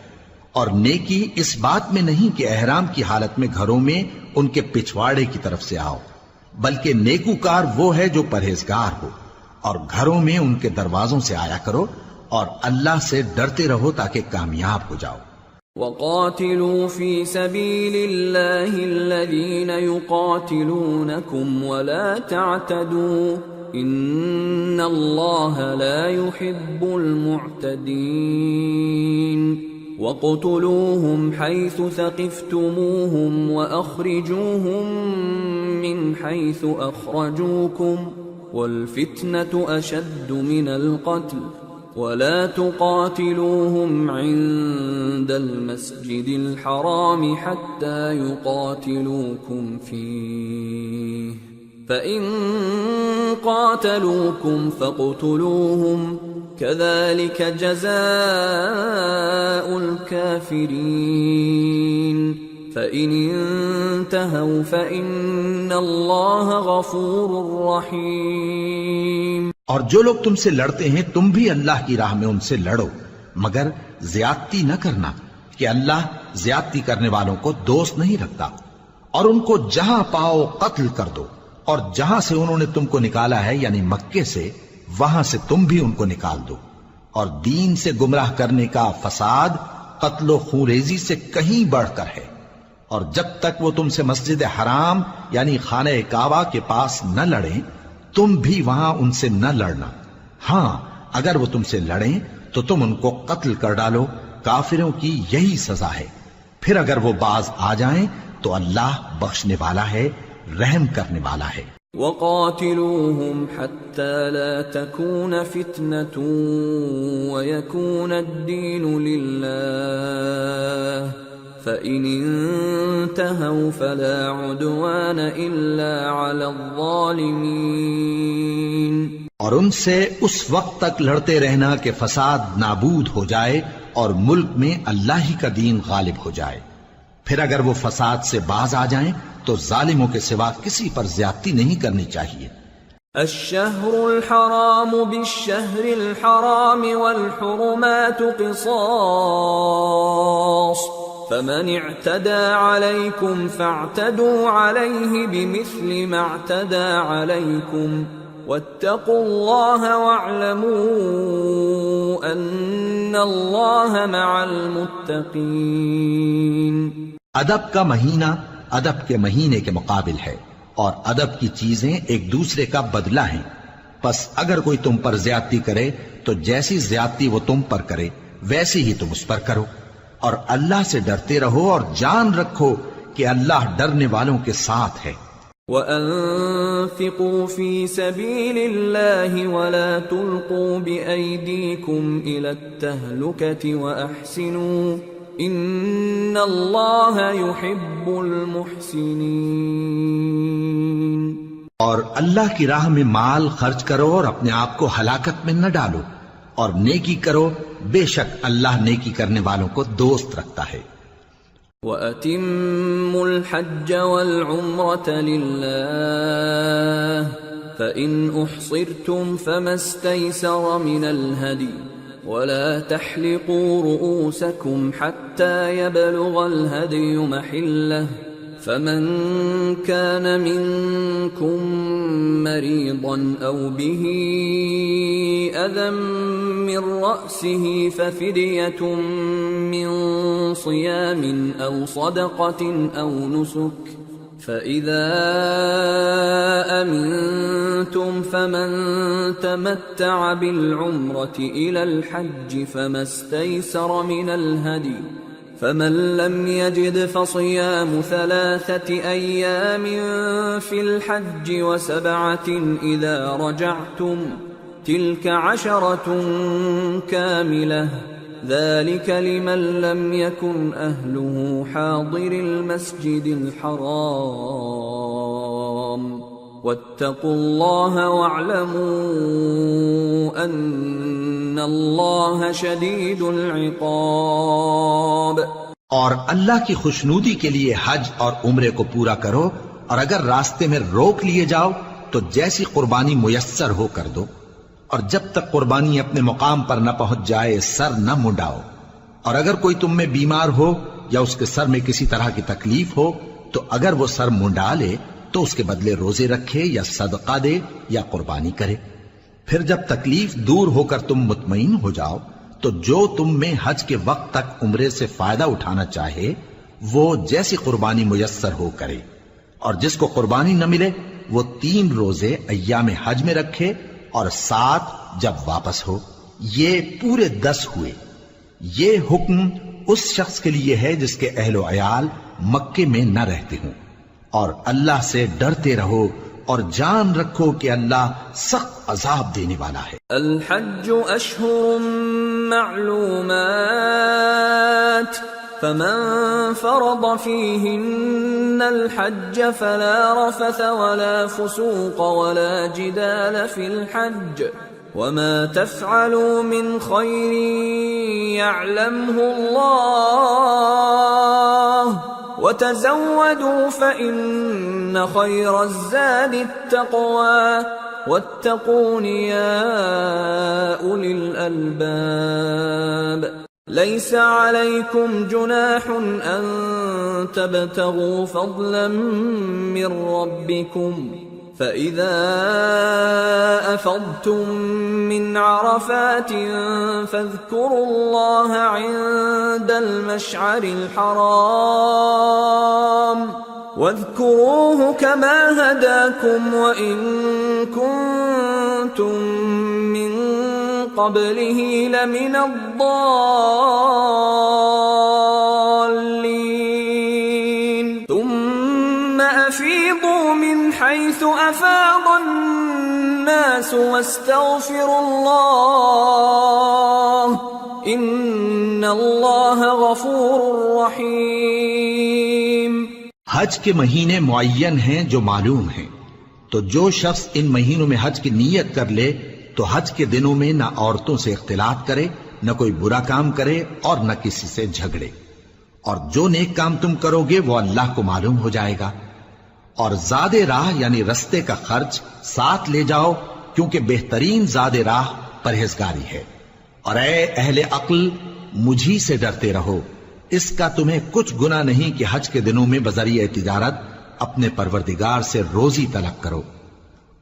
اور نیکی اس بات میں نہیں کہ احرام کی حالت میں گھروں میں ان کے پچھواڑے کی طرف سے آؤ، بلکہ نیکوکار وہ ہے جو پرہیزگار ہو، اور گھروں میں ان کے دروازوں سے آیا کرو اور اللہ سے ڈرتے رہو تاکہ کامیاب ہو جاؤ۔ وَقَاتِلُوا فِي سَبِيلِ اللَّهِ الَّذِينَ يُقَاتِلُونَكُمْ وَلَا تَعْتَدُوا إِنَّ اللَّهَ لَا يُحِبُّ الْمُعْتَدِينَ وَاقْتُلُوهُمْ حَيْثُ ثَقِفْتُمُوهُمْ وَأَخْرِجُوهُمْ مِنْ حَيْثُ أَخْرَجُوكُمْ وَالْفِتْنَةُ أَشَدُّ مِنَ الْقَتْلِ وَلَا تُقَاتِلُوهُمْ عِندَ الْمَسْجِدِ الْحَرَامِ حَتَّى يُقَاتِلُوكُمْ فِيهِ فَإِن قَاتَلُوكُمْ فَاقْتُلُوهُمْ كَذَلِكَ جَزَاءُ الْكَافِرِينَ فَإِنِ انتهوا فَإِنَّ اللَّهَ غَفُورٌ رَّحِيمٌ۔ اور جو لوگ تم سے لڑتے ہیں تم بھی اللہ کی راہ میں ان سے لڑو، مگر زیادتی نہ کرنا کہ اللہ زیادتی کرنے والوں کو دوست نہیں رکھتا، اور ان کو جہاں پاؤ قتل کر دو، اور جہاں سے انہوں نے تم کو نکالا ہے یعنی مکے سے، وہاں سے تم بھی ان کو نکال دو۔ اور دین سے گمراہ کرنے کا فساد قتل و خونریزی سے کہیں بڑھ کر ہے، اور جب تک وہ تم سے مسجد حرام یعنی خانہ کعبہ کے پاس نہ لڑیں تم بھی وہاں ان سے نہ لڑنا۔ ہاں اگر وہ تم سے لڑیں تو تم ان کو قتل کر ڈالو، کافروں کی یہی سزا ہے۔ پھر اگر وہ باز آ جائیں تو اللہ بخشنے والا ہے، رحم کرنے والا ہے۔ وَقَاتِلُوهُمْ حَتَّى لَا تَكُونَ فِتْنَةٌ وَيَكُونَ الدِّينُ لِلَّهِ فَإِنِ انتهوا فَلَا عُدْوَانَ إِلَّا عَلَى الظَّالِمِينَ۔ اور ان سے اس وقت تک لڑتے رہنا کہ فساد نابود ہو جائے اور ملک میں اللہ ہی کا دین غالب ہو جائے۔ پھر اگر وہ فساد سے باز آ جائیں تو ظالموں کے سوا کسی پر زیادتی نہیں کرنی چاہیے۔ الشهر الحرام بالشهر الحرام والحرمات قصاص فمن اعتدى عليكم فاعتدوا عليه بمثل ما اعتدى عليكم واتقوا الله واعلموا ان الله مع المتقين۔ ادب کا مہینہ ادب کے مہینے کے مقابل ہے، اور ادب کی چیزیں ایک دوسرے کا بدلہ ہیں۔ پس اگر کوئی تم پر زیادتی کرے تو جیسی زیادتی وہ تم پر کرے ویسی ہی تم اس پر کرو، اور اللہ سے ڈرتے رہو اور جان رکھو کہ اللہ ڈرنے والوں کے ساتھ ہے۔ وَأَنفِقُوا فِي سَبِيلِ اللَّهِ وَلَا تُلْقُوا بِأَيْدِيكُمْ إِلَى التَّهْلُكَةِ وَأَحْسِنُوا إِنَّ اللَّهَ يُحِبُّ الْمُحْسِنِينَ۔ اور اللہ کی راہ میں مال خرچ کرو اور اپنے آپ کو ہلاکت میں نہ ڈالو، اور نیکی کرو، بے شک اللہ نیکی کرنے والوں کو دوست رکھتا ہے۔ وَأَتِمُّوا الْحَجَّ وَالْعُمْرَةَ لِلَّهِ فَإِنْ أُحْصِرْتُمْ فَمَا اسْتَيْسَرَ مِنَ الْهَدْيِ وَلَا تَحْلِقُوا رُؤُوسَكُمْ حَتَّى يَبْلُغَ الْهَدْيُ مَحِلَّهُ فمن كان منكم مريضا أو به أذى من رأسه ففدية من صيام أو صدقة أو نسك فإذا أمنتم فمن تمتع بالعمرة إلى الحج فما استيسر من الهدي فمن لم يجد فصيام 3 أيام في الحج و7 إذا رجعتم تلك 10 كاملة ذلك لمن لم يكن أهله حاضر المسجد الحرام واتقوا الله واعلموا أن الله شديد العقاب. اور اللہ کی خوشنودی کے لیے حج اور عمرے کو پورا کرو، اور اگر راستے میں روک لیے جاؤ تو جیسی قربانی میسر ہو کر دو، اور جب تک قربانی اپنے مقام پر نہ پہنچ جائے سر نہ منڈاؤ، اور اگر کوئی تم میں بیمار ہو یا اس کے سر میں کسی طرح کی تکلیف ہو تو اگر وہ سر منڈا لے تو اس کے بدلے روزے رکھے یا صدقہ دے یا قربانی کرے. پھر جب تکلیف دور ہو کر تم مطمئن ہو جاؤ تو جو تم میں حج کے وقت تک عمرے سے فائدہ اٹھانا چاہے وہ جیسی قربانی میسر ہو کرے، اور جس کو قربانی نہ ملے وہ 3 روزے ایام حج میں رکھے اور 7 جب واپس ہو. یہ پورے 10 ہوئے. یہ حکم اس شخص کے لیے ہے جس کے اہل و عیال مکے میں نہ رہتے ہوں. اور اللہ سے ڈرتے رہو اور جان رکھو کہ اللہ سخت عذاب دینے والا ہے. الحج اشہر معلومات فمن فرض فيهن الحج فلا رفث ولا فسوق ولا جدال في الحج وما تفعلوا من خير يعلمه الله وتزودوا فإن خير الزاد التقوى واتقون يا أولي الألباب. ليس عليكم جناح أن تبتغوا فضلا من ربكم فإذا أفضتم من عرفات فاذكروا الله عند المشعر الحرام واذكروه كما هداكم وإن كنتم من قبله لمن الضالين ثم أفيضوا من حيث أفاض الناس واستغفروا الله إن الله غفور رحيم. حج کے مہینے معین ہیں جو معلوم ہیں، تو جو شخص ان مہینوں میں حج کی نیت کر لے تو حج کے دنوں میں نہ عورتوں سے اختلاط کرے، نہ کوئی برا کام کرے اور نہ کسی سے جھگڑے. اور جو نیک کام تم کرو گے وہ اللہ کو معلوم ہو جائے گا. اور زاد راہ یعنی رستے کا خرچ ساتھ لے جاؤ، کیونکہ بہترین زاد راہ پرہیزگاری ہے. اور اے اہل عقل مجھی سے ڈرتے رہو، اس کا تمہیں کچھ گناہ نہیں کہ حج کے دنوں میں بذریعہ تجارت اپنے پروردگار سے روزی طلب کرو.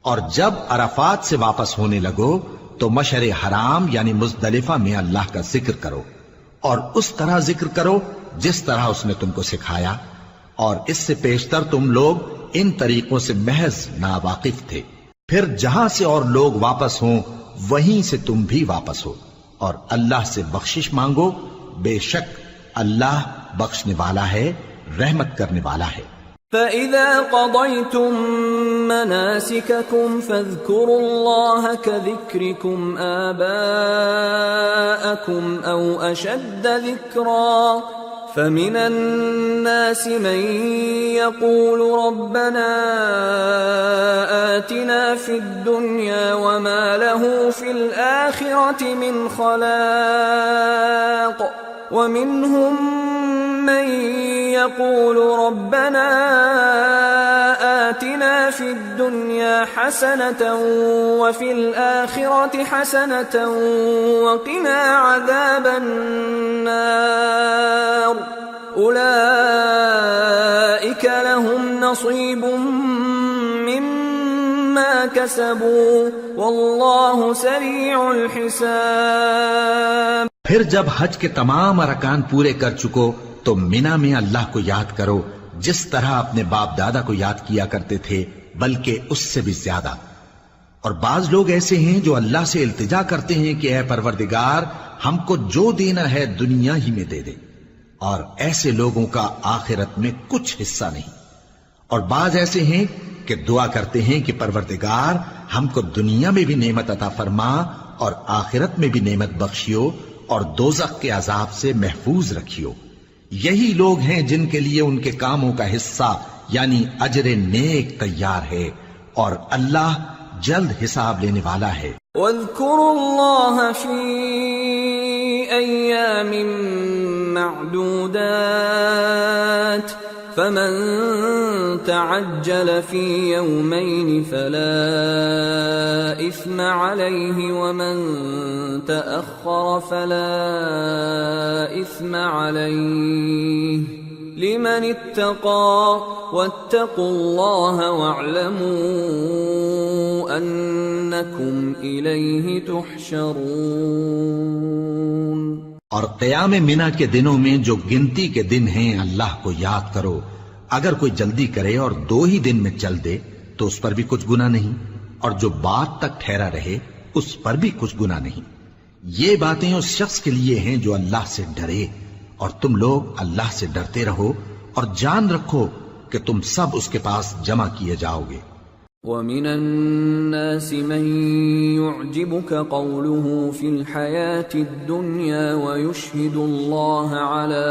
اور جب عرفات سے واپس ہونے لگو تو مشعر حرام یعنی مزدلفہ میں اللہ کا ذکر کرو، اور اس طرح ذکر کرو جس طرح اس نے تم کو سکھایا، اور اس سے پیشتر تم لوگ ان طریقوں سے محض ناواقف تھے. پھر جہاں سے اور لوگ واپس ہوں وہیں سے تم بھی واپس ہو، اور اللہ سے بخشش مانگو، بے شک اللہ بخشنے والا ہے، رحمت کرنے والا ہے. فَإِذَا قَضَيْتُم مَّنَاسِكَكُمْ فَاذْكُرُوا اللَّهَ كَذِكْرِكُمْ آبَاءَكُمْ أَوْ أَشَدَّ ذِكْرًا فَمِنَ النَّاسِ مَن يَقُولُ رَبَّنَا آتِنَا فِي الدُّنْيَا وَمَا لَهُ فِي الْآخِرَةِ مِنْ خَلَاقٍ وَمِنْهُم من يقول ربنا آتنا في الدنيا حسنة وفي الآخرة حسنة وقنا عذاب النار أولئك لهم نصيب مما كسبوا والله سريع الحساب۔ پھر جب حج کے تمام ارکان پورے کر چکو تو مینا میں اللہ کو یاد کرو جس طرح اپنے باپ دادا کو یاد کیا کرتے تھے، بلکہ اس سے بھی زیادہ۔ اور بعض لوگ ایسے ہیں جو اللہ سے التجا کرتے ہیں کہ اے پروردگار ہم کو جو دینا ہے دنیا ہی میں دے دے، اور ایسے لوگوں کا آخرت میں کچھ حصہ نہیں۔ اور بعض ایسے ہیں کہ دعا کرتے ہیں کہ پروردگار ہم کو دنیا میں بھی نعمت عطا فرما اور آخرت میں بھی نعمت بخشیو اور دوزخ کے عذاب سے محفوظ رکھیو۔ یہی لوگ ہیں جن کے لیے ان کے کاموں کا حصہ یعنی اجر نیک تیار ہے، اور اللہ جلد حساب لینے والا ہے۔ واذكروا الله في أيام معدودات فمن تعجل في يومين فلا إثم عليه ومن تأخر فلا إثم عليه لمن اتقى واتقوا الله واعلموا أنكم إليه تحشرون۔ اور قیام منا کے دنوں میں جو گنتی کے دن ہیں اللہ کو یاد کرو، اگر کوئی جلدی کرے اور 2 ہی دن میں چل دے تو اس پر بھی کچھ گناہ نہیں، اور جو بات تک ٹھہرا رہے اس پر بھی کچھ گناہ نہیں۔ یہ باتیں اس شخص کے لیے ہیں جو اللہ سے ڈرے، اور تم لوگ اللہ سے ڈرتے رہو اور جان رکھو کہ تم سب اس کے پاس جمع کیے جاؤ گے۔ وَمِنَ النَّاسِ مَن يُعْجِبُكَ قَوْلُهُ فِي الْحَيَاةِ الدُّنْيَا وَيُشْهِدُ اللَّهَ عَلَى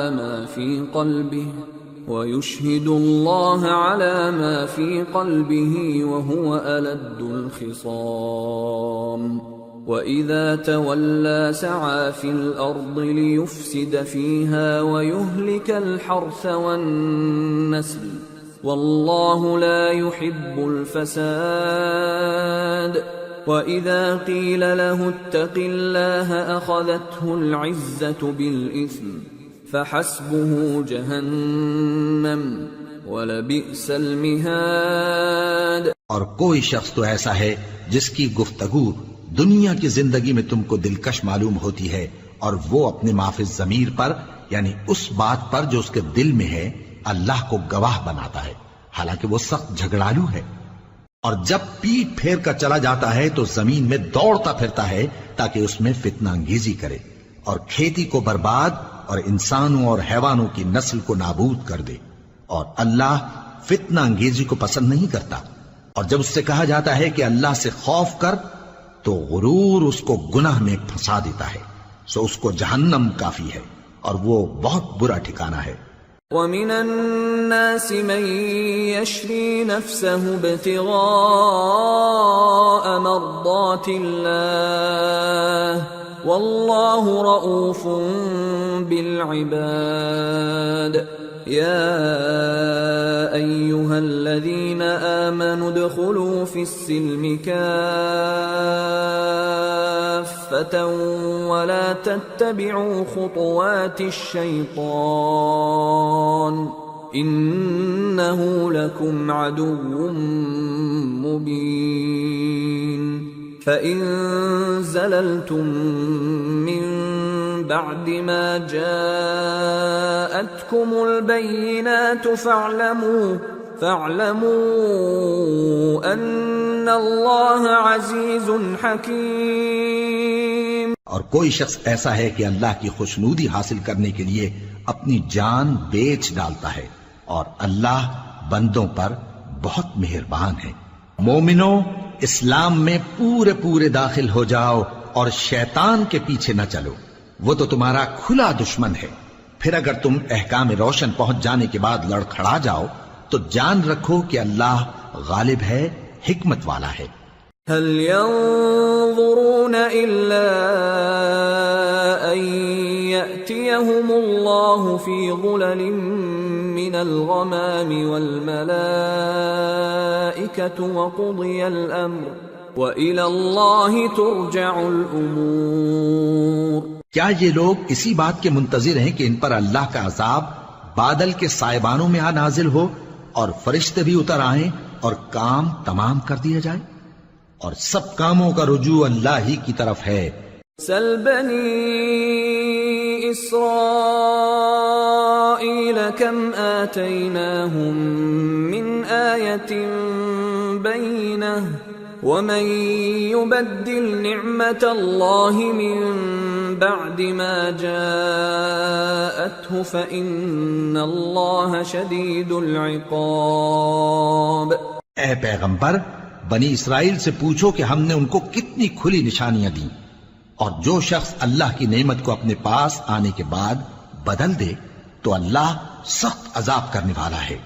مَا فِي قَلْبِهِ وَهُوَ أَلَدُّ الْخِصَامِ وَإِذَا تَوَلَّى سَعَى فِي الْأَرْضِ لِيُفْسِدَ فِيهَا وَيُهْلِكَ الْحَرْثَ وَالنَّسْلَ وَاللَّهُ لَا يُحِبُّ الْفَسَادَ وَإِذَا قِيلَ لَهُ اتَّقِ اللَّهَ أَخَذَتْهُ الْعِزَّةُ بِالْإِثْمِ فَحَسْبُهُ جَهَنَّمُ وَلَبِئْسَ الْمِهَادُ۔ اور کوئی شخص تو ایسا ہے جس کی گفتگو دنیا کی زندگی میں تم کو دلکش معلوم ہوتی ہے، اور وہ اپنے معافی ضمیر پر یعنی اس بات پر جو اس کے دل میں ہے اللہ کو گواہ بناتا ہے، حالانکہ وہ سخت جھگڑالو ہے۔ اور جب پیٹ پھیر کر چلا جاتا ہے تو زمین میں دوڑتا پھرتا ہے تاکہ اس میں فتنہ انگیزی کرے اور کھیتی کو برباد اور انسانوں اور حیوانوں کی نسل کو نابود کر دے، اور اللہ فتنہ انگیزی کو پسند نہیں کرتا۔ اور جب اس سے کہا جاتا ہے کہ اللہ سے خوف کر تو غرور اس کو گناہ میں پھنسا دیتا ہے، سو اس کو جہنم کافی ہے اور وہ بہت برا ٹھکانہ ہے۔ وَمِنَ النَّاسِ مَن يَشْرِي نَفْسَهُ ابْتِغَاءَ مَرْضَاتِ اللَّهِ وَاللَّهُ رَءُوفٌ بِالْعِبَادِ۔ يَا أَيُّهَا الَّذِينَ آمَنُوا ادْخُلُوا فِي السِّلْمِ كَافَّةً وَلَا تَتَّبِعُوا خُطُوَاتِ الشَّيْطَانِ إِنَّهُ لَكُمْ عَدُوٌّ مُّبِينٌ۔ فَإِن زَلَلْتُم مِّن بَعْدِ مَا جَاءَتْكُمُ الْبَيِّنَاتُ فَاعْلَمُوا أَنَّ اللَّهَ عَزِيزٌ حَكِيمٌ۔ اور کوئی شخص ایسا ہے کہ اللہ کی خوشنودی حاصل کرنے کے لیے اپنی جان بیچ ڈالتا ہے، اور اللہ بندوں پر بہت مہربان ہے۔ مومنو، اسلام میں پورے پورے داخل ہو جاؤ اور شیطان کے پیچھے نہ چلو، وہ تو تمہارا کھلا دشمن ہے۔ پھر اگر تم احکام روشن پہنچ جانے کے بعد لڑکھڑا جاؤ تو جان رکھو کہ اللہ غالب ہے، حکمت والا ہے۔ هل ينظرون إلا أن يأتيهم الله في ظلل من الغمام والملائكة وقضي الأمر وإلى الله ترجع الأمور۔ کیا یہ لوگ اسی بات کے منتظر ہیں کہ ان پر اللہ کا عذاب بادل کے سائبانوں میں نازل ہو اور فرشتے بھی اتر آئیں اور کام تمام کر دیا جائے، اور سب کاموں کا رجوع اللہ ہی کی طرف ہے۔ سل بنی اسرائیل کم آتیناہم من آیت بینہ ومن يبدل نعمت اللہ من بعد ما جاءته فإن اللہ شدید العقاب۔ اے پیغمبر، بنی اسرائیل سے پوچھو کہ ہم نے ان کو کتنی کھلی نشانیاں دیں، اور جو شخص اللہ کی نعمت کو اپنے پاس آنے کے بعد بدل دے تو اللہ سخت عذاب کرنے والا ہے۔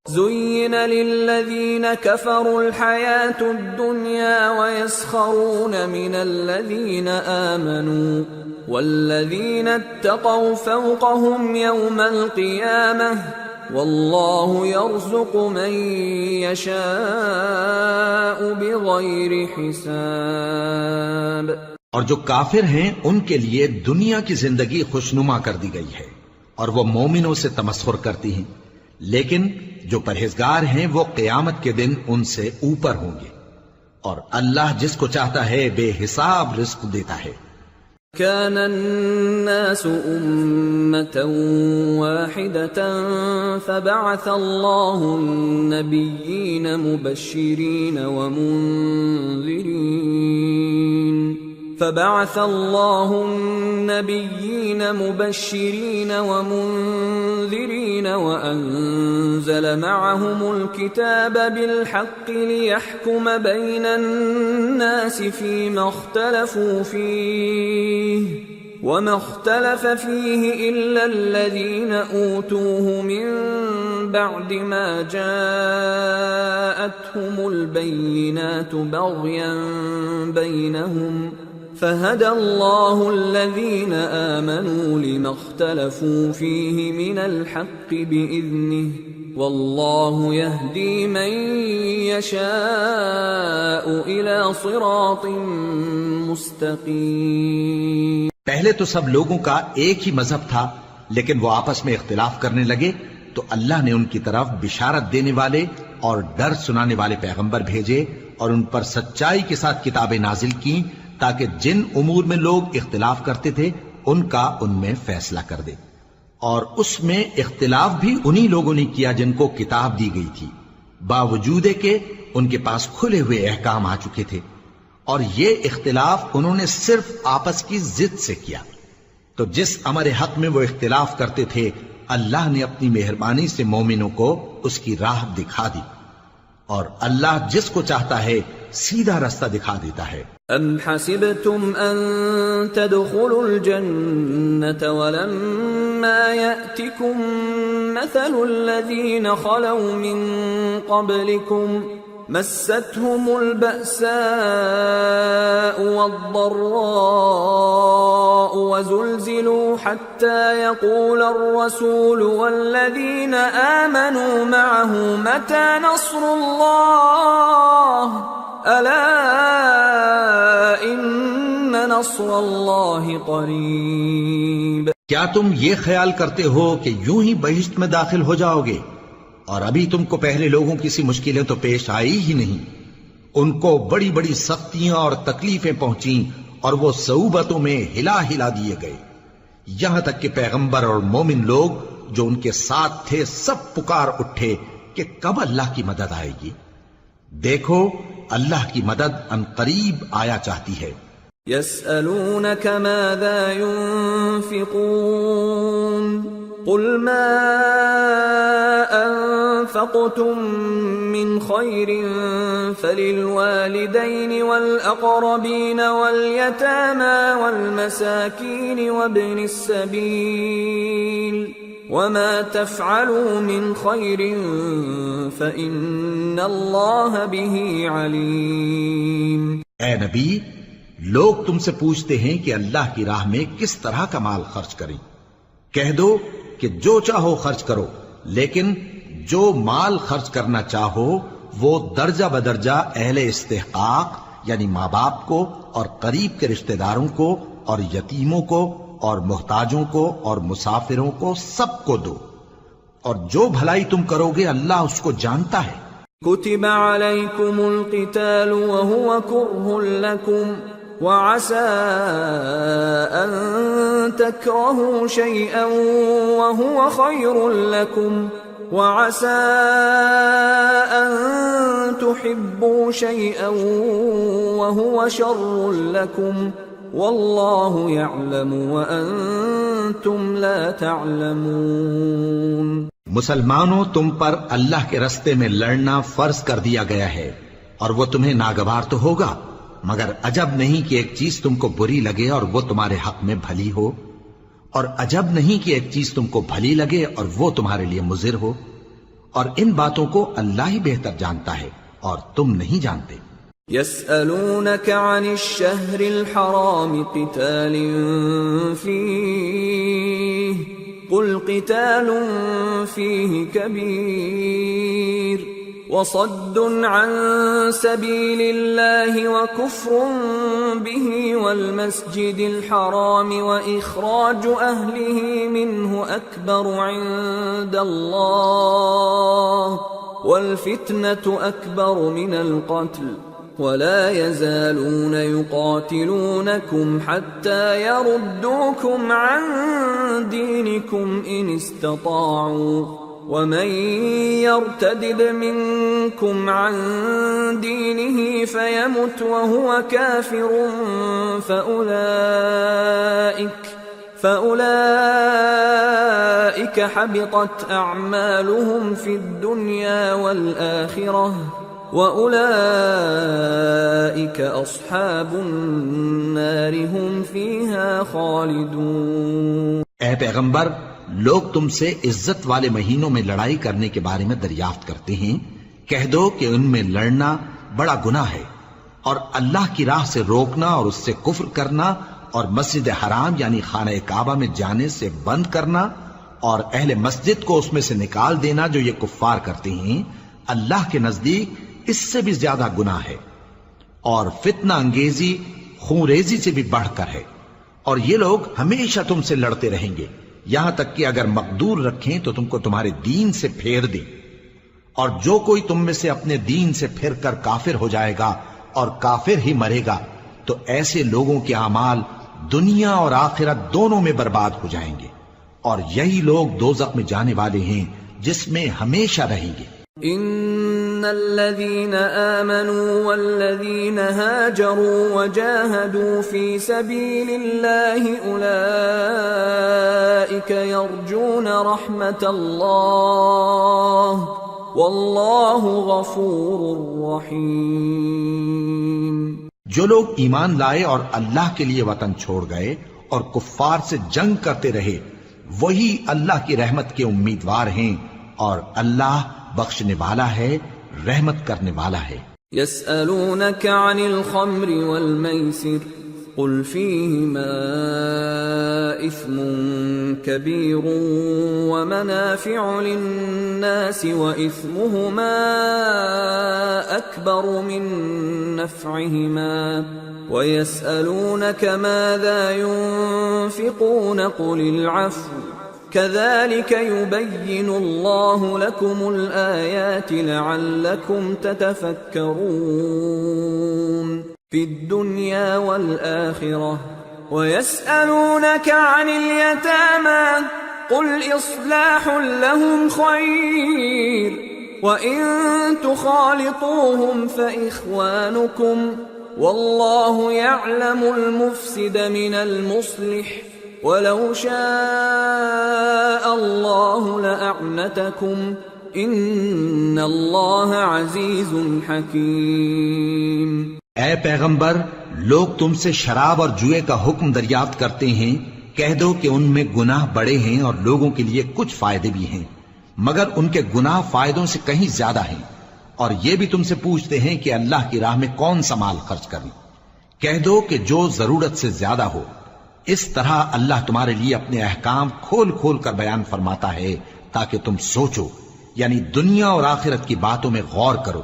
زين للذين كفروا الحياة الدنيا ويسخرون من الذين آمنوا والذين اتقوا فوقهم يوم القيامة والله يرزق من يشاء بغير حساب۔ اور جو کافر ہیں ان کے لیے دنیا کی زندگی خوشنما کر دی گئی ہے اور وہ مومنوں سے تمسخر کرتی ہیں، لیکن جو پرہیزگار ہیں وہ قیامت کے دن ان سے اوپر ہوں گے، اور اللہ جس کو چاہتا ہے بے حساب رزق دیتا ہے۔ كان الناس أمة واحدة فبعث الله النبيين مبشرين ومنذرين وأنزل معهم الكتاب بالحق ليحكم بين الناس فيما اختلفوا فيه وما اختلف فيه إلا الذين أوتوه من بعد ما جاءتهم البينات بغيا بينهم فهدى الله الذين آمنوا لما اختلفوا فيه من الحق بإذنه والله يهدي من يشاء إلى صراط مستقيم۔ پہلے تو سب لوگوں کا ایک ہی مذہب تھا، لیکن وہ آپس میں اختلاف کرنے لگے تو اللہ نے ان کی طرف بشارت دینے والے اور ڈر سنانے والے پیغمبر بھیجے اور ان پر سچائی کے ساتھ کتابیں نازل کی تاکہ جن امور میں لوگ اختلاف کرتے تھے ان کا ان میں فیصلہ کر دے، اور اس میں اختلاف بھی انہی لوگوں نے کیا جن کو کتاب دی گئی تھی، باوجود کہ ان کے پاس کھلے ہوئے احکام آ چکے تھے، اور یہ اختلاف انہوں نے صرف آپس کی ضد سے کیا۔ تو جس امر حق میں وہ اختلاف کرتے تھے اللہ نے اپنی مہربانی سے مومنوں کو اس کی راہ دکھا دی، اور اللہ جس کو چاہتا ہے سیدھا رستہ دکھا دیتا ہے۔ ام حسبتم ان تدخلوا الجنة ولما يأتكم مثل الذين خلوا من قبلكم مستهم البأساء والضراء وزلزلوا حتى يقول الرسول والذين آمنوا معه متى نصر الله ألا إن نصر الله قريب۔ کیا تم یہ خیال کرتے ہو کہ یوں ہی بہشت میں داخل ہو جاؤ گے، اور ابھی تم کو پہلے لوگوں کی سی مشکلیں تو پیش آئی ہی نہیں، ان کو بڑی بڑی سختیاں اور تکلیفیں پہنچیں اور وہ صعوبتوں میں ہلا ہلا دیے گئے، یہاں تک کہ پیغمبر اور مومن لوگ جو ان کے ساتھ تھے سب پکار اٹھے کہ کب اللہ کی مدد آئے گی۔ دیکھو اللہ کی مدد ان قریب آیا چاہتی ہے۔ يسألونك ماذا ينفقون قل ما أنفقتم من خير فللوالدين والأقربين واليتامى والمساكين وابن السبيل وما تفعلوا من خير فإن الله به عليم۔ اے نبی، لوگ تم سے پوچھتے ہیں کہ اللہ کی راہ میں کس طرح کا مال خرچ کریں، کہہ دو کہ جو چاہو خرچ کرو، لیکن جو مال خرچ کرنا چاہو وہ درجہ بدرجہ اہل استحقاق یعنی ماں باپ کو اور قریب کے رشتہ داروں کو اور یتیموں کو اور محتاجوں کو اور مسافروں کو سب کو دو، اور جو بھلائی تم کرو گے اللہ اس کو جانتا ہے۔ كتب عليكم القتال وهو كره لكم وعسى أن تكرهوا شيئا وهو خير لكم وعسى أن تحبوا شيئا وهو شر لكم والله يعلم وأنتم لا تعلمون۔ مسلمانوں، تم پر اللہ کے رستے میں لڑنا فرض کر دیا گیا ہے اور وہ تمہیں ناگوار تو ہوگا، مگر عجب نہیں کہ ایک چیز تم کو بری لگے اور وہ تمہارے حق میں بھلی ہو، اور عجب نہیں کہ ایک چیز تم کو بھلی لگے اور وہ تمہارے لیے مضر ہو، اور ان باتوں کو اللہ ہی بہتر جانتا ہے اور تم نہیں جانتے۔ يسألونك عن الشهر الحرام قتال فيه قل قتال فيه كبير وصد عن سبيل الله وكفر به والمسجد الحرام وإخراج أهله منه أكبر عند الله والفتنة أكبر من القتل ولا يزالون يقاتلونكم حتى يردوكم عن دينكم إن استطاعوا ومن يرتدد منكم عن دينه فيمت وهو كافر فأولئك حبطت أعمالهم في الدنيا والآخرة وَأُولَئِكَ أَصْحَابُ النَّارِ هُمْ فِيهَا خَالِدُونَ۔ اے پیغمبر، لوگ تم سے عزت والے مہینوں میں لڑائی کرنے کے بارے میں دریافت کرتے ہیں، کہہ دو کہ ان میں لڑنا بڑا گناہ ہے، اور اللہ کی راہ سے روکنا اور اس سے کفر کرنا اور مسجد حرام یعنی خانہ کعبہ میں جانے سے بند کرنا اور اہل مسجد کو اس میں سے نکال دینا جو یہ کفار کرتے ہیں، اللہ کے نزدیک اس سے بھی زیادہ گناہ ہے، اور فتنہ انگیزی خون ریزی سے بھی بڑھ کر ہے، اور یہ لوگ ہمیشہ تم سے لڑتے رہیں گے یہاں تک کہ اگر مقدور رکھیں تو تم کو تمہارے دین سے پھیر دیں، اور جو کوئی تم میں سے اپنے دین سے پھر کر کافر ہو جائے گا اور کافر ہی مرے گا تو ایسے لوگوں کے اعمال دنیا اور آخرت دونوں میں برباد ہو جائیں گے، اور یہی لوگ دوزخ میں جانے والے ہیں جس میں ہمیشہ رہیں گے۔ ان الذين آمنوا والذين هاجروا وجاهدوا في سبيل الله اولئك يرجون رحمة الله والله غفور رحيم۔ جو لوگ ایمان لائے اور اللہ کے لیے وطن چھوڑ گئے اور کفار سے جنگ کرتے رہے وہی اللہ کی رحمت کے امیدوار ہیں، اور اللہ بخشنے والا ہے، رحمت کرنے والا ہے۔ يسألونك عن الخمر والميسر قل فيهما إثم كبير ومنافع للناس وإثمهما أكبر من نفعهما ويسألونك ماذا ينفقون قل العفو كذلك يبين الله لكم الآيات لعلكم تتفكرون في الدنيا والآخرة ويسألونك عن اليتامى قل إصلاح لهم خير وإن تخالطوهم فإخوانكم والله يعلم المفسد من المصلح وَلَوْ شَاءَ اللَّهُ لَأَعْنَتَكُمْ إِنَّ اللَّهَ عَزِيزٌ حَكِيمٌ۔ اے پیغمبر، لوگ تم سے شراب اور جوئے کا حکم دریافت کرتے ہیں، کہہ دو کہ ان میں گناہ بڑے ہیں اور لوگوں کے لیے کچھ فائدے بھی ہیں، مگر ان کے گناہ فائدوں سے کہیں زیادہ ہیں، اور یہ بھی تم سے پوچھتے ہیں کہ اللہ کی راہ میں کون سا مال خرچ کریں، کہہ دو کہ جو ضرورت سے زیادہ ہو۔ اس طرح اللہ تمہارے لیے اپنے احکام کھول کھول کر بیان فرماتا ہے تاکہ تم سوچو، یعنی دنیا اور آخرت کی باتوں میں غور کرو۔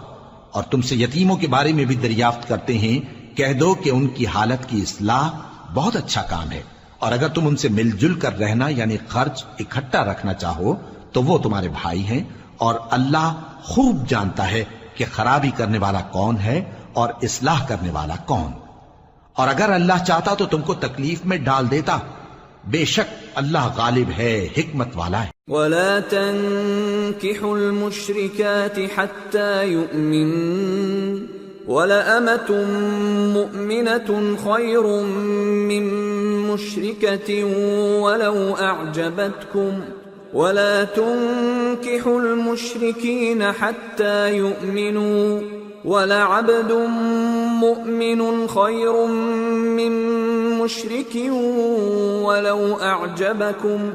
اور تم سے یتیموں کے بارے میں بھی دریافت کرتے ہیں، کہہ دو کہ ان کی حالت کی اصلاح بہت اچھا کام ہے، اور اگر تم ان سے مل جل کر رہنا یعنی خرچ اکٹھا رکھنا چاہو تو وہ تمہارے بھائی ہیں، اور اللہ خوب جانتا ہے کہ خرابی کرنے والا کون ہے اور اصلاح کرنے والا کون. اور اگر اللہ چاہتا تو تم کو تکلیف میں ڈال دیتا، بے شک اللہ غالب ہے، حکمت والا ہے. ولا تنكحوا المشركات حتى يؤمن ولأمة مؤمنة خير من مشركة ولو أعجبتكم ولا تنكحوا المشركين حتى يؤمنوا ولعبد مؤمن خير من مشرك ولو أعجبكم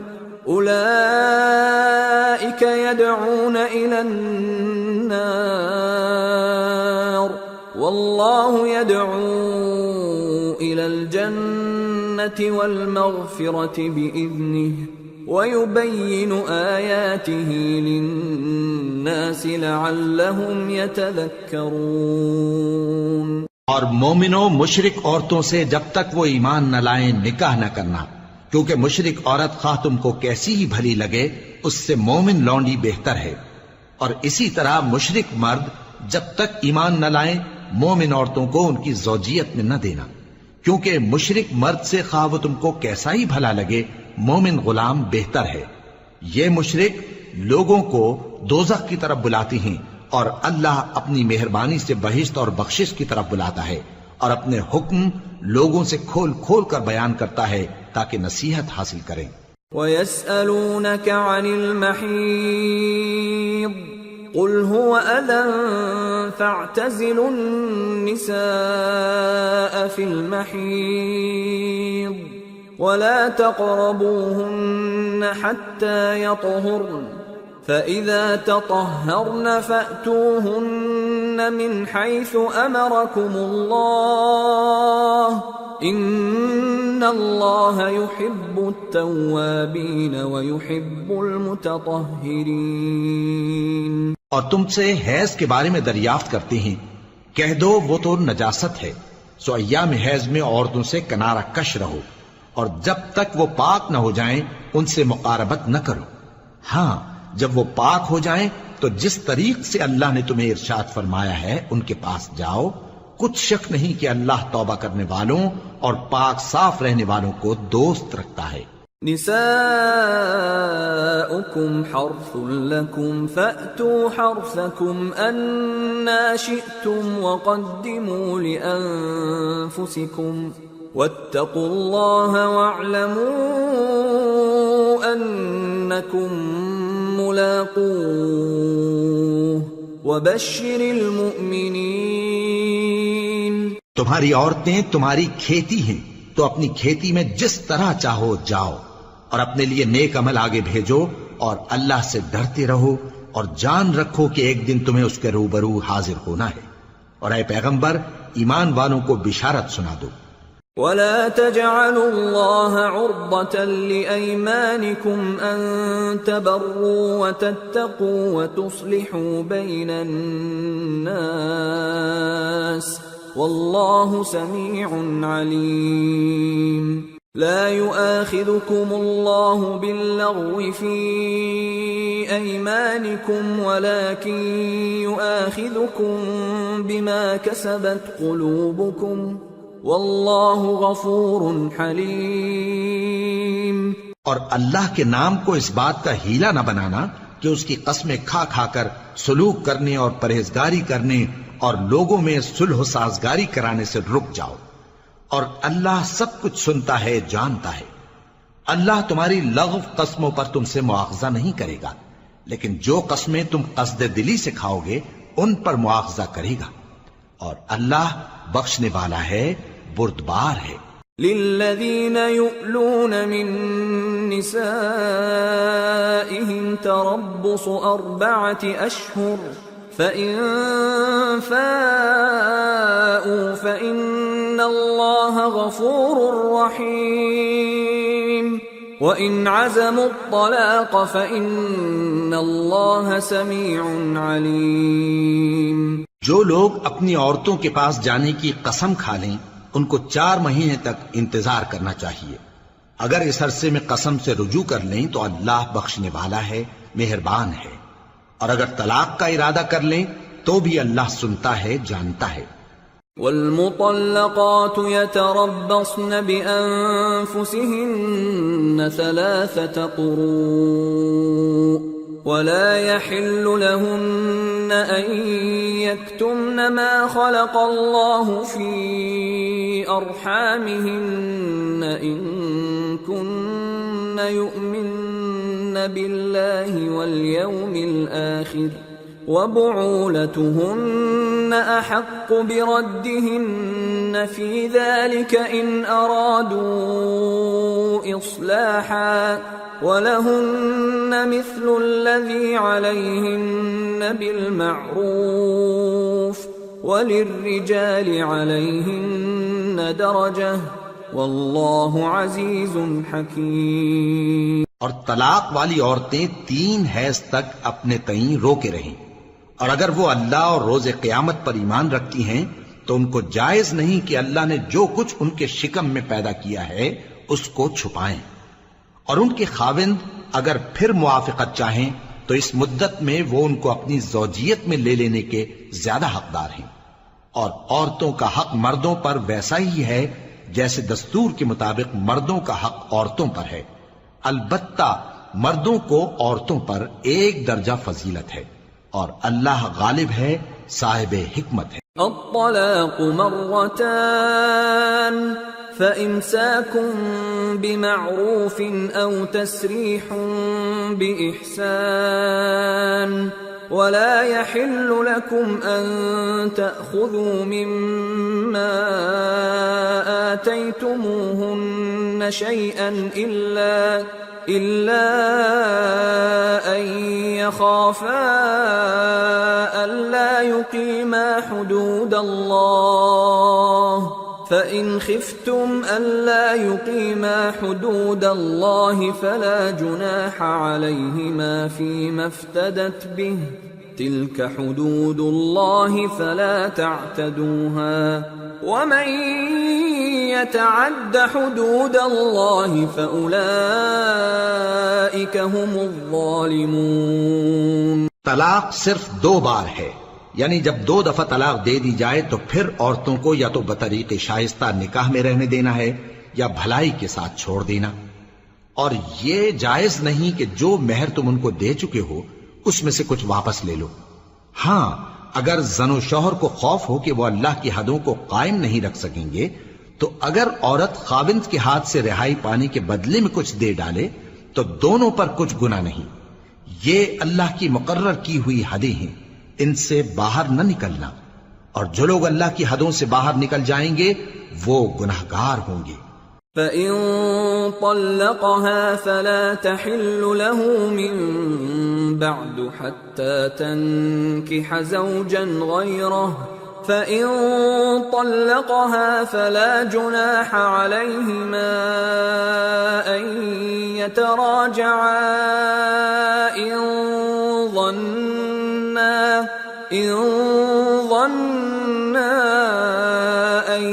أولئك يدعون إلى النار والله يدعو إلى الجنة والمغفرة بإذنه وَيُبَيِّنُ آيَاتِهِ لِلنَّاسِ لَعَلَّهُمْ يَتَذَكَّرُونَ. اور مومنوں مشرک عورتوں سے جب تک وہ ایمان نہ لائیں نکاح نہ کرنا، کیونکہ مشرک عورت خواہ تم کو کیسی ہی بھلی لگے اس سے مومن لونڈی بہتر ہے. اور اسی طرح مشرک مرد جب تک ایمان نہ لائیں مومن عورتوں کو ان کی زوجیت میں نہ دینا، کیونکہ مشرک مرد سے خواہ وہ تم کو کیسا ہی بھلا لگے مومن غلام بہتر ہے. یہ مشرک لوگوں کو دوزخ کی طرف بلاتی ہیں، اور اللہ اپنی مہربانی سے بہشت اور بخشش کی طرف بلاتا ہے، اور اپنے حکم لوگوں سے کھول کھول کر بیان کرتا ہے تاکہ نصیحت حاصل کریں. وَيَسْأَلُونَكَ عَنِ الْمَحِيضِ قُلْ هُوَ أَذًى فَاعْتَزِلُوا النِّسَاءَ فِي الْمَحِيضِ وَلَا تَقْرَبُوهُنَّ حَتَّى يَطْهُرْنَ فَإِذَا تَطَهَّرْنَ فَأْتُوهُنَّ مِنْ حَيْثُ أَمَرَكُمُ اللَّهُ إِنَّ اللَّهَ يُحِبُّ التَّوَّابِينَ وَيُحِبُّ الْمُتَطَهِّرِينَ. اور تم سے حیض کے بارے میں دریافت کرتے ہیں، کہہ دو وہ تو نجاست ہے، سو ایام حیض میں عورتوں سے کنارہ کش رہو، اور جب تک وہ پاک نہ ہو جائیں ان سے مقاربت نہ کرو. ہاں جب وہ پاک ہو جائیں تو جس طریق سے اللہ نے تمہیں ارشاد فرمایا ہے ان کے پاس جاؤ. کچھ شک نہیں کہ اللہ توبہ کرنے والوں اور پاک صاف رہنے والوں کو دوست رکھتا ہے. نساؤكم حرث لكم فأتوا حرثكم أنا شئتم وقدموا لأنفسكم واتقوا الله واعلموا أنكم ملاقوه وبشر المؤمنين. تمہاری عورتیں تمہاری کھیتی ہیں تو اپنی کھیتی میں جس طرح چاہو جاؤ، اور اپنے لیے نیک عمل آگے بھیجو، اور اللہ سے ڈرتے رہو، اور جان رکھو کہ ایک دن تمہیں اس کے روبرو حاضر ہونا ہے. اور اے پیغمبر ایمان والوں کو بشارت سنا دو. وَلَا تَجْعَلُوا اللَّهَ عُرْضَةً لِأَيْمَانِكُمْ أَن تَبَرُّوا وَتَتَّقُوا وَتُصْلِحُوا بَيْنَ النَّاسِ وَاللَّهُ سَمِيعٌ عَلِيمٌ. لا يؤاخذكم الله باللغو في أيمانكم ولكن يؤاخذكم بما كسبت قلوبكم واللہ غفور حلیم. اور اللہ کے نام کو اس بات کا ہیلا نہ بنانا کہ اس کی قسمیں کھا کھا کر سلوک کرنے اور پرہیزگاری کرنے اور لوگوں میں صلح و سازگاری کرانے سے رک جاؤ. اور اللہ سب کچھ سنتا ہے، جانتا ہے. اللہ تمہاری لغو قسموں پر تم سے مواخذہ نہیں کرے گا، لیکن جو قسمیں تم قصد دلی سے کھاؤ گے ان پر مواخذہ کرے گا. اور اللہ بخشنے والا ہے، بردبار ہے. للذین یؤلون من نسائهم تربص 4 اشہر فَإِن فَاءُوا فَإِنَّ اللَّهَ غَفُورٌ رَّحِيمٌ وَإِنْ عَزَمُوا الطَّلَاقَ فَإِنَّ اللَّهَ سَمِيعٌ عَلِيمٌ. جو لوگ اپنی عورتوں کے پاس جانے کی قسم کھا لیں ان کو 4 مہینے تک انتظار کرنا چاہیے. اگر اس عرصے میں قسم سے رجوع کر لیں تو اللہ بخشنے والا ہے، مہربان ہے. اور اگر طلاق کا ارادہ کر لیں تو بھی اللہ سنتا ہے، جانتا ہے. والمطلقات يتربصن بأنفسهن 3 قروء ولا يحل لهن أن يكتمن ما خلق الله في أرحامهن إن كن يؤمن بالله واليوم الآخر وبعولتهن أحق بردهن في ذلك إن أرادوا إصلاحا ولهن مثل الذي عليهن بالمعروف وللرجال عليهن درجة والله عزيز حكيم. اور طلاق والی عورتیں 3 حیض تک اپنے تئیں روکے رہیں، اور اگر وہ اللہ اور روز قیامت پر ایمان رکھتی ہیں تو ان کو جائز نہیں کہ اللہ نے جو کچھ ان کے شکم میں پیدا کیا ہے اس کو چھپائیں. اور ان کے خاوند اگر پھر موافقت چاہیں تو اس مدت میں وہ ان کو اپنی زوجیت میں لے لینے کے زیادہ حقدار ہیں. اور عورتوں کا حق مردوں پر ویسا ہی ہے جیسے دستور کے مطابق مردوں کا حق عورتوں پر ہے. البتہ مردوں کو عورتوں پر 1 درجہ فضیلت ہے، اور اللہ غالب ہے، صاحب حکمت ہے. الطلاق مرتان فإمساك بمعروف أو تسريح بإحسان ولا يحل لكم أن تأخذوا مما آتيتموهن شيئا إلا أن يخافا ألا يقيما حدود الله فإن خفتم ألا يقيما حدود الله فلا جناح عليهما فيما افتدت به تلك حدود الله فلا تعتدوها ومن يتعد حدود الله فأولئك هم الظالمون. طلاق صرف 2 بار ہے، یعنی جب 2 دفعہ طلاق دے دی جائے تو پھر عورتوں کو یا تو بطریق شائستہ نکاح میں رہنے دینا ہے یا بھلائی کے ساتھ چھوڑ دینا. اور یہ جائز نہیں کہ جو مہر تم ان کو دے چکے ہو اس میں سے کچھ واپس لے لو. ہاں اگر زن و شوہر کو خوف ہو کہ وہ اللہ کی حدوں کو قائم نہیں رکھ سکیں گے تو اگر عورت خاوند کے ہاتھ سے رہائی پانے کے بدلے میں کچھ دے ڈالے تو دونوں پر کچھ گناہ نہیں. یہ اللہ کی مقرر کی ہوئی حدیں ہیں، ان سے باہر نہ نکلنا، اور جو لوگ اللہ کی حدوں سے باہر نکل جائیں گے وہ گناہگار ہوں گے. فَإِن طَلَّقَهَا فَلَا تَحِلُّ لَهُ مِن بَعْدُ حَتَّى تَنكِحَ زَوْجًا غَيْرَهُ فَإِن طَلَّقَهَا فَلَا جُنَاحَ عَلَيْهِمَا أَن يَتَرَاجَعَا إِن ظَنَّا أن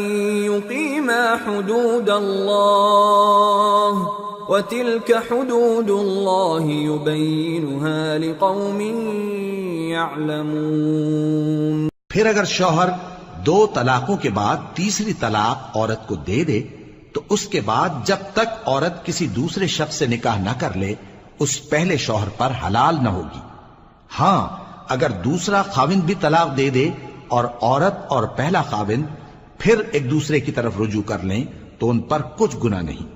يقيما حدود الله وتلك حدود الله يبينها لقوم يعلمون. پھر اگر شوہر 2 طلاقوں کے بعد تیسری طلاق عورت کو دے دے تو اس کے بعد جب تک عورت کسی دوسرے شخص سے نکاح نہ کر لے اس پہلے شوہر پر حلال نہ ہوگی. ہاں اگر دوسرا خاوند بھی طلاق دے دے اور عورت اور پہلا خاوند پھر ایک دوسرے کی طرف رجوع کر لیں تو ان پر کچھ گناہ نہیں،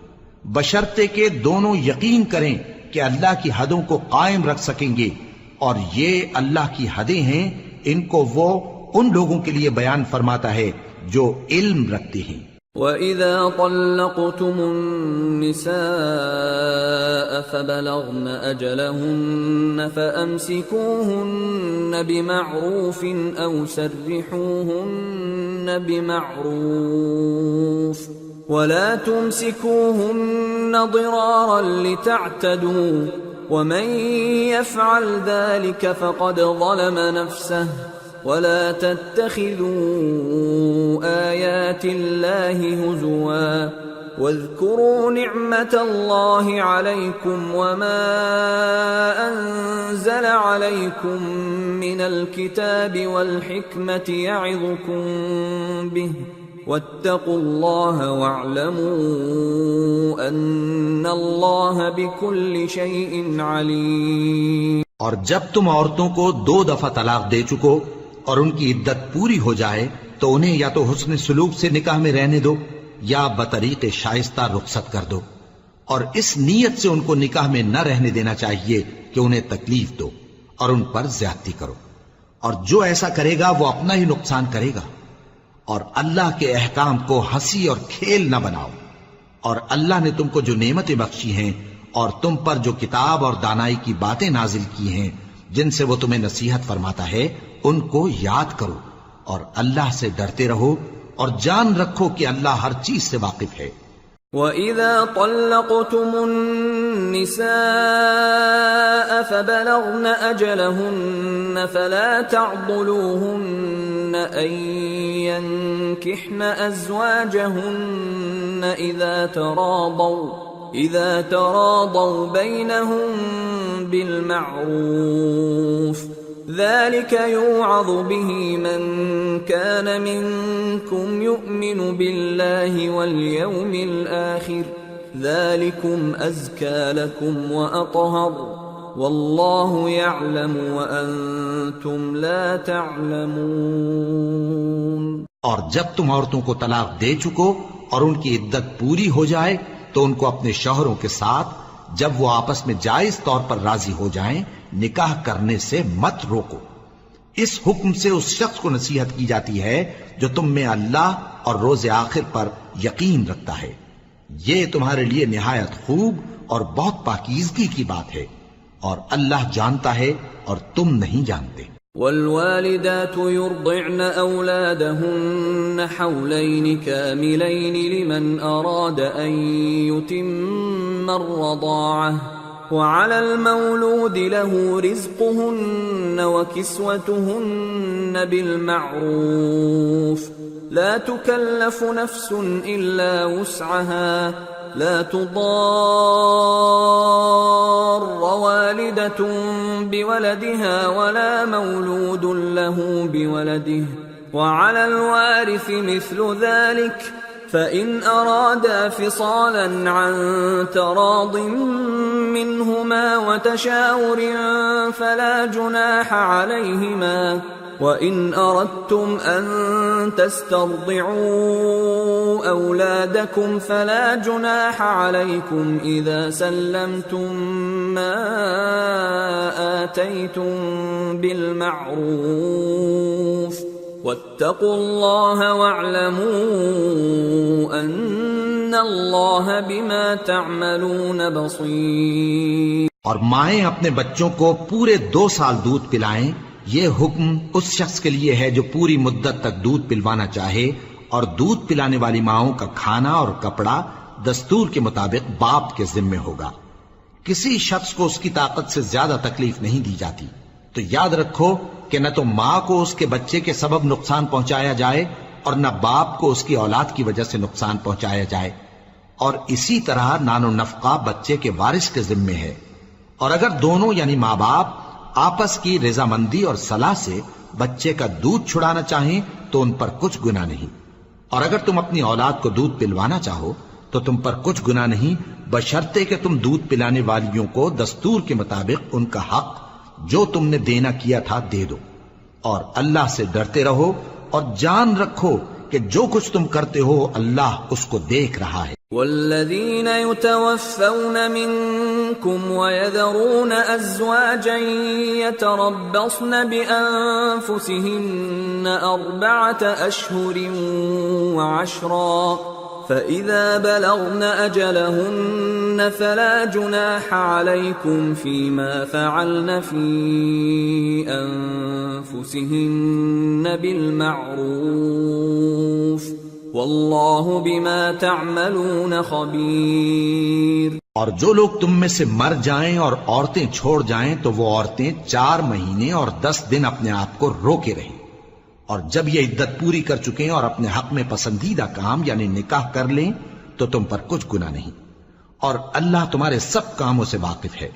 بشرطے کہ دونوں یقین کریں کہ اللہ کی حدوں کو قائم رکھ سکیں گے، اور یہ اللہ کی حدیں ہیں، ان کو وہ ان لوگوں کے لیے بیان فرماتا ہے جو علم رکھتے ہیں. وَإِذَا طَلَّقْتُمُ النِّسَاءَ فَبَلَغْنَ أَجَلَهُنَّ فَأَمْسِكُوهُنَّ بِمَعْرُوفٍ أَوْ سَرِّحُوهُنَّ بِمَعْرُوفٍ وَلَا تُمْسِكُوهُنَّ ضِرَارًا لِتَعْتَدُوا وَمَنْ يَفْعَلْ ذَلِكَ فَقَدْ ظَلَمَ نَفْسَهُ وَلَا تَتَّخِذُوا آيَاتِ اللَّهِ هُزُوًا واذكروا نعمة الله عليكم وما أنزل عليكم من الكتاب والحكمة يعظكم به واتقوا الله واعلموا أن الله بكل شيء عليم۔ اور جب تم عورتوں کو 2 دفعہ طلاق دے چکو اور ان کی عدت پوری ہو جائے تو انہیں یا تو حسن سلوک سے نکاح میں رہنے دو یا بطریق شائستہ رخصت کر دو، اور اس نیت سے ان کو نکاح میں نہ رہنے دینا چاہیے کہ انہیں تکلیف دو اور ان پر زیادتی کرو، اور جو ایسا کرے گا وہ اپنا ہی نقصان کرے گا۔ اور اللہ کے احکام کو ہنسی اور کھیل نہ بناؤ، اور اللہ نے تم کو جو نعمتیں بخشی ہیں اور تم پر جو کتاب اور دانائی کی باتیں نازل کی ہیں جن سے وہ تمہیں نصیحت فرماتا ہے ان کو یاد کرو، اور اللہ سے ڈرتے رہو اور جان رکھو کہ اللہ ہر چیز سے واقف ہے۔ وَإِذَا طَلَّقْتُمُ النِّسَاءَ فَبَلَغْنَ أَجَلَهُنَّ فَلَا تَعْضُلُوهُنَّ أَن يَنكِحْنَ أَزْوَاجَهُنَّ إِذَا تَرَاضَوْا بَيْنَهُم بِالْمَعْرُوفِ ذلك يوعظ به من كان منكم يؤمن بالله واليوم الآخر ذلكم أزكى لكم وأطهر والله يعلم وأنتم لا تعلمون۔ اور جب تم عورتوں کو طلاق دے چکو اور ان کی عدت پوری ہو جائے تو ان کو اپنے شوہروں کے ساتھ جب وہ آپس میں جائز طور پر راضی ہو جائیں نکاح کرنے سے مت روکو۔ اس حکم سے اس شخص کو نصیحت کی جاتی ہے جو تم میں اللہ اور روز آخر پر یقین رکھتا ہے، یہ تمہارے لیے نہایت خوب اور بہت پاکیزگی کی بات ہے، اور اللہ جانتا ہے اور تم نہیں جانتے۔ والوالدات يرضعن أولادهن حولين كاملين لمن أراد أن يتم الرضاعة وعلى المولود له رزقهن وكسوتهن بالمعروف لا تكلف نفس إلا وسعها لا تضار والدة بولدها ولا مولود له بولده وعلى الوارث مثل ذلك فإن أرادا فصالا عن تراض منهما وتشاور فلا جناح عليهما وإن أردتم أن تسترضعوا أولادكم فلا جناح عليكم إذا سلمتم ما آتيتم بالمعروف واتقوا الله واعلموا أن الله بما تعملون بصير۔ اور مائیں اپنے بچوں کو پورے 2 سال دودھ پلائیں، یہ حکم اس شخص کے لیے ہے جو پوری مدت تک دودھ پلوانا چاہے، اور دودھ پلانے والی ماؤں کا کھانا اور کپڑا دستور کے مطابق باپ کے ذمے ہوگا۔ کسی شخص کو اس کی طاقت سے زیادہ تکلیف نہیں دی جاتی، تو یاد رکھو کہ نہ تو ماں کو اس کے بچے کے سبب نقصان پہنچایا جائے اور نہ باپ کو اس کی اولاد کی وجہ سے نقصان پہنچایا جائے، اور اسی طرح نان و نفقہ بچے کے وارث کے ذمے ہے، اور اگر دونوں یعنی ماں باپ آپس کی رضامندی اور صلاح سے بچے کا دودھ چھڑانا چاہیں تو ان پر کچھ گناہ نہیں، اور اگر تم اپنی اولاد کو دودھ پلوانا چاہو تو تم پر کچھ گناہ نہیں، بشرطے کہ تم دودھ پلانے والیوں کو دستور کے مطابق ان کا حق جو تم نے دینا کیا تھا دے دو، اور اللہ سے ڈرتے رہو اور جان رکھو کہ جو کچھ تم کرتے ہو اللہ اس کو دیکھ رہا ہے۔ والذین یتوفون منکم ویذرون ازواجا یتربصن بانفسهن 4 اشہر وعشرا فإذا بلغن أجلهن فلا جناح عليكم فيما فعلن في أنفسهن بالمعروف والله بما تعملون خبير۔ اور جو لوگ تم میں سے مر جائیں اور عورتیں چھوڑ جائیں تو وہ عورتیں 4 مہینے اور 10 دن اپنے آپ کو روکے رہیں، اور جب یہ عدت پوری کر چکیں اور اپنے حق میں پسندیدہ کام یعنی نکاح کر لیں تو تم پر کچھ گناہ نہیں، اور اللہ تمہارے سب کاموں سے واقف ہے۔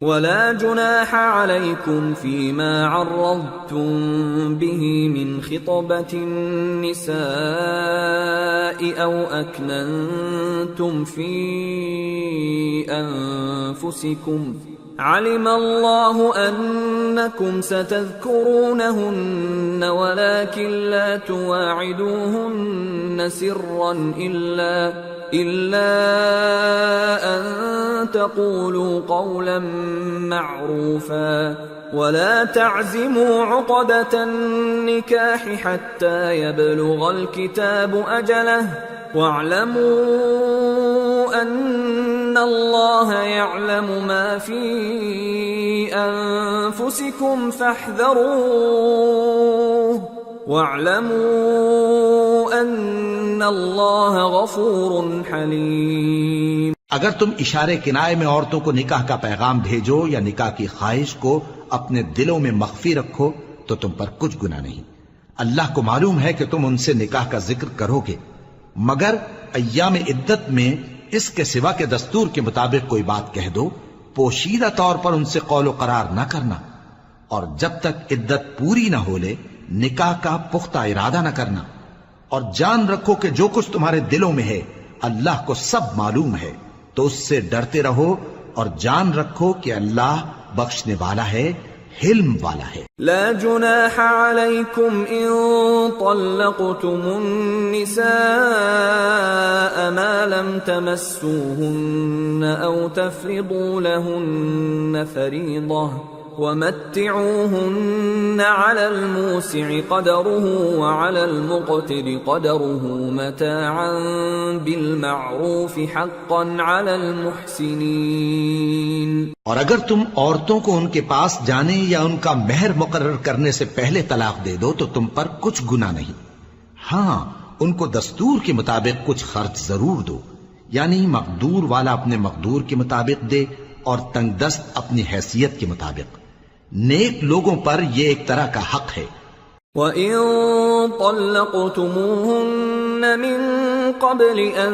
ولا جناح عليكم فيما عرضتم به من خطبة النساء أو أكننتم في أنفسكم علم الله أنكم ستذكرونهن ولكن لا تواعدوهن سرا إلا أن تقولوا قولا معروفا ولا تعزموا عقدة النكاح حتى يبلغ الكتاب أجله واعلموا أن الله يعلم ما في أنفسكم فاحذروه واعلموا أن الله غفور حليم۔ اگر تم اشارے کنائے میں عورتوں کو نکاح کا پیغام بھیجو یا نکاح کی خواہش کو اپنے دلوں میں مخفی رکھو تو تم پر کچھ گناہ نہیں۔ اللہ کو معلوم ہے کہ تم ان سے نکاح کا ذکر کرو گے، مگر ایام عدت میں اس کے سوا کے دستور کے مطابق کوئی بات کہہ دو، پوشیدہ طور پر ان سے قول و قرار نہ کرنا، اور جب تک عدت پوری نہ ہو لے نکاح کا پختہ ارادہ نہ کرنا، اور جان رکھو کہ جو کچھ تمہارے دلوں میں ہے اللہ کو سب معلوم ہے، تو اس سے ڈرتے رہو اور جان رکھو کہ اللہ بخشنے والا ہے، حلم والا ہے۔ لا جناح عليكم إن طلقتم النساء ما لم تمسوهن أو تفرضوا لهن فريضة ومتعوهن على الموسع قدره وعلى المقتر قدره متاعا بالمعروف حقا على المحسنين۔ اور اگر تم عورتوں کو ان کے پاس جانے یا ان کا مہر مقرر کرنے سے پہلے طلاق دے دو تو تم پر کچھ گناہ نہیں، ہاں ان کو دستور کے مطابق کچھ خرچ ضرور دو، یعنی مقدور والا اپنے مقدور کے مطابق دے اور تنگ دست اپنی حیثیت کے مطابق۔ نیک لوگوں پر یہ ایک طرح کا حق ہے۔ وَإِن طَلَّقْتُمُوهُنَّ مِن قَبْلِ أَن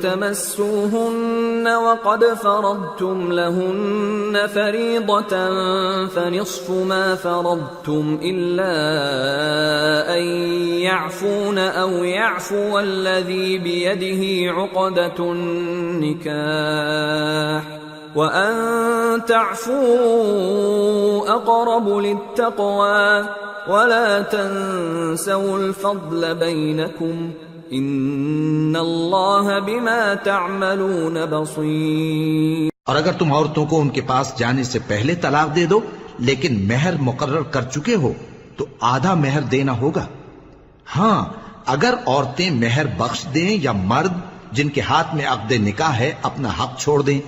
تَمَسُّوهُنَّ وَقَدْ فَرَضْتُمْ لَهُنَّ فَرِيضَةً فَنِصْفُ مَا فَرَضْتُمْ إِلَّا أَن يَعْفُونَ أَوْ يَعْفُوَ الَّذِي بِيَدِهِ عُقْدَةُ النِّكَاحِ وَأَن تَعْفُوا أَقْرَبُ لِلتَّقْوَى وَلَا تَنسَوُا الْفَضْلَ بَيْنَكُمْ إِنَّ اللَّهَ بِمَا تَعْمَلُونَ بَصِيرٌ۔ اور اگر تم عورتوں کو ان کے پاس جانے سے پہلے طلاق دے دو لیکن مہر مقرر کر چکے ہو تو آدھا مہر دینا ہوگا۔ ہاں اگر عورتیں مہر بخش دیں یا مرد جن کے ہاتھ میں عقد نکاح ہے اپنا حق چھوڑ دیں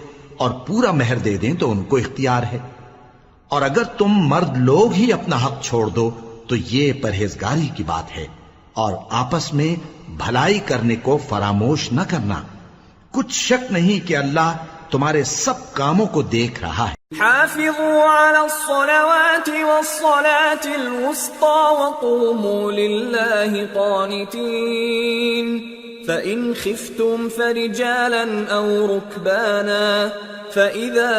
اور پورا مہر دے دیں تو ان کو اختیار ہے، اور اگر تم مرد لوگ ہی اپنا حق چھوڑ دو تو یہ پرہیزگاری کی بات ہے، اور آپس میں بھلائی کرنے کو فراموش نہ کرنا، کچھ شک نہیں کہ اللہ تمہارے سب کاموں کو دیکھ رہا ہے۔ حافظوا على الصلوات والصلاة الوسطى وقوموا لله قانتين فإن خفتم فرجالا أو ركبانا فإذا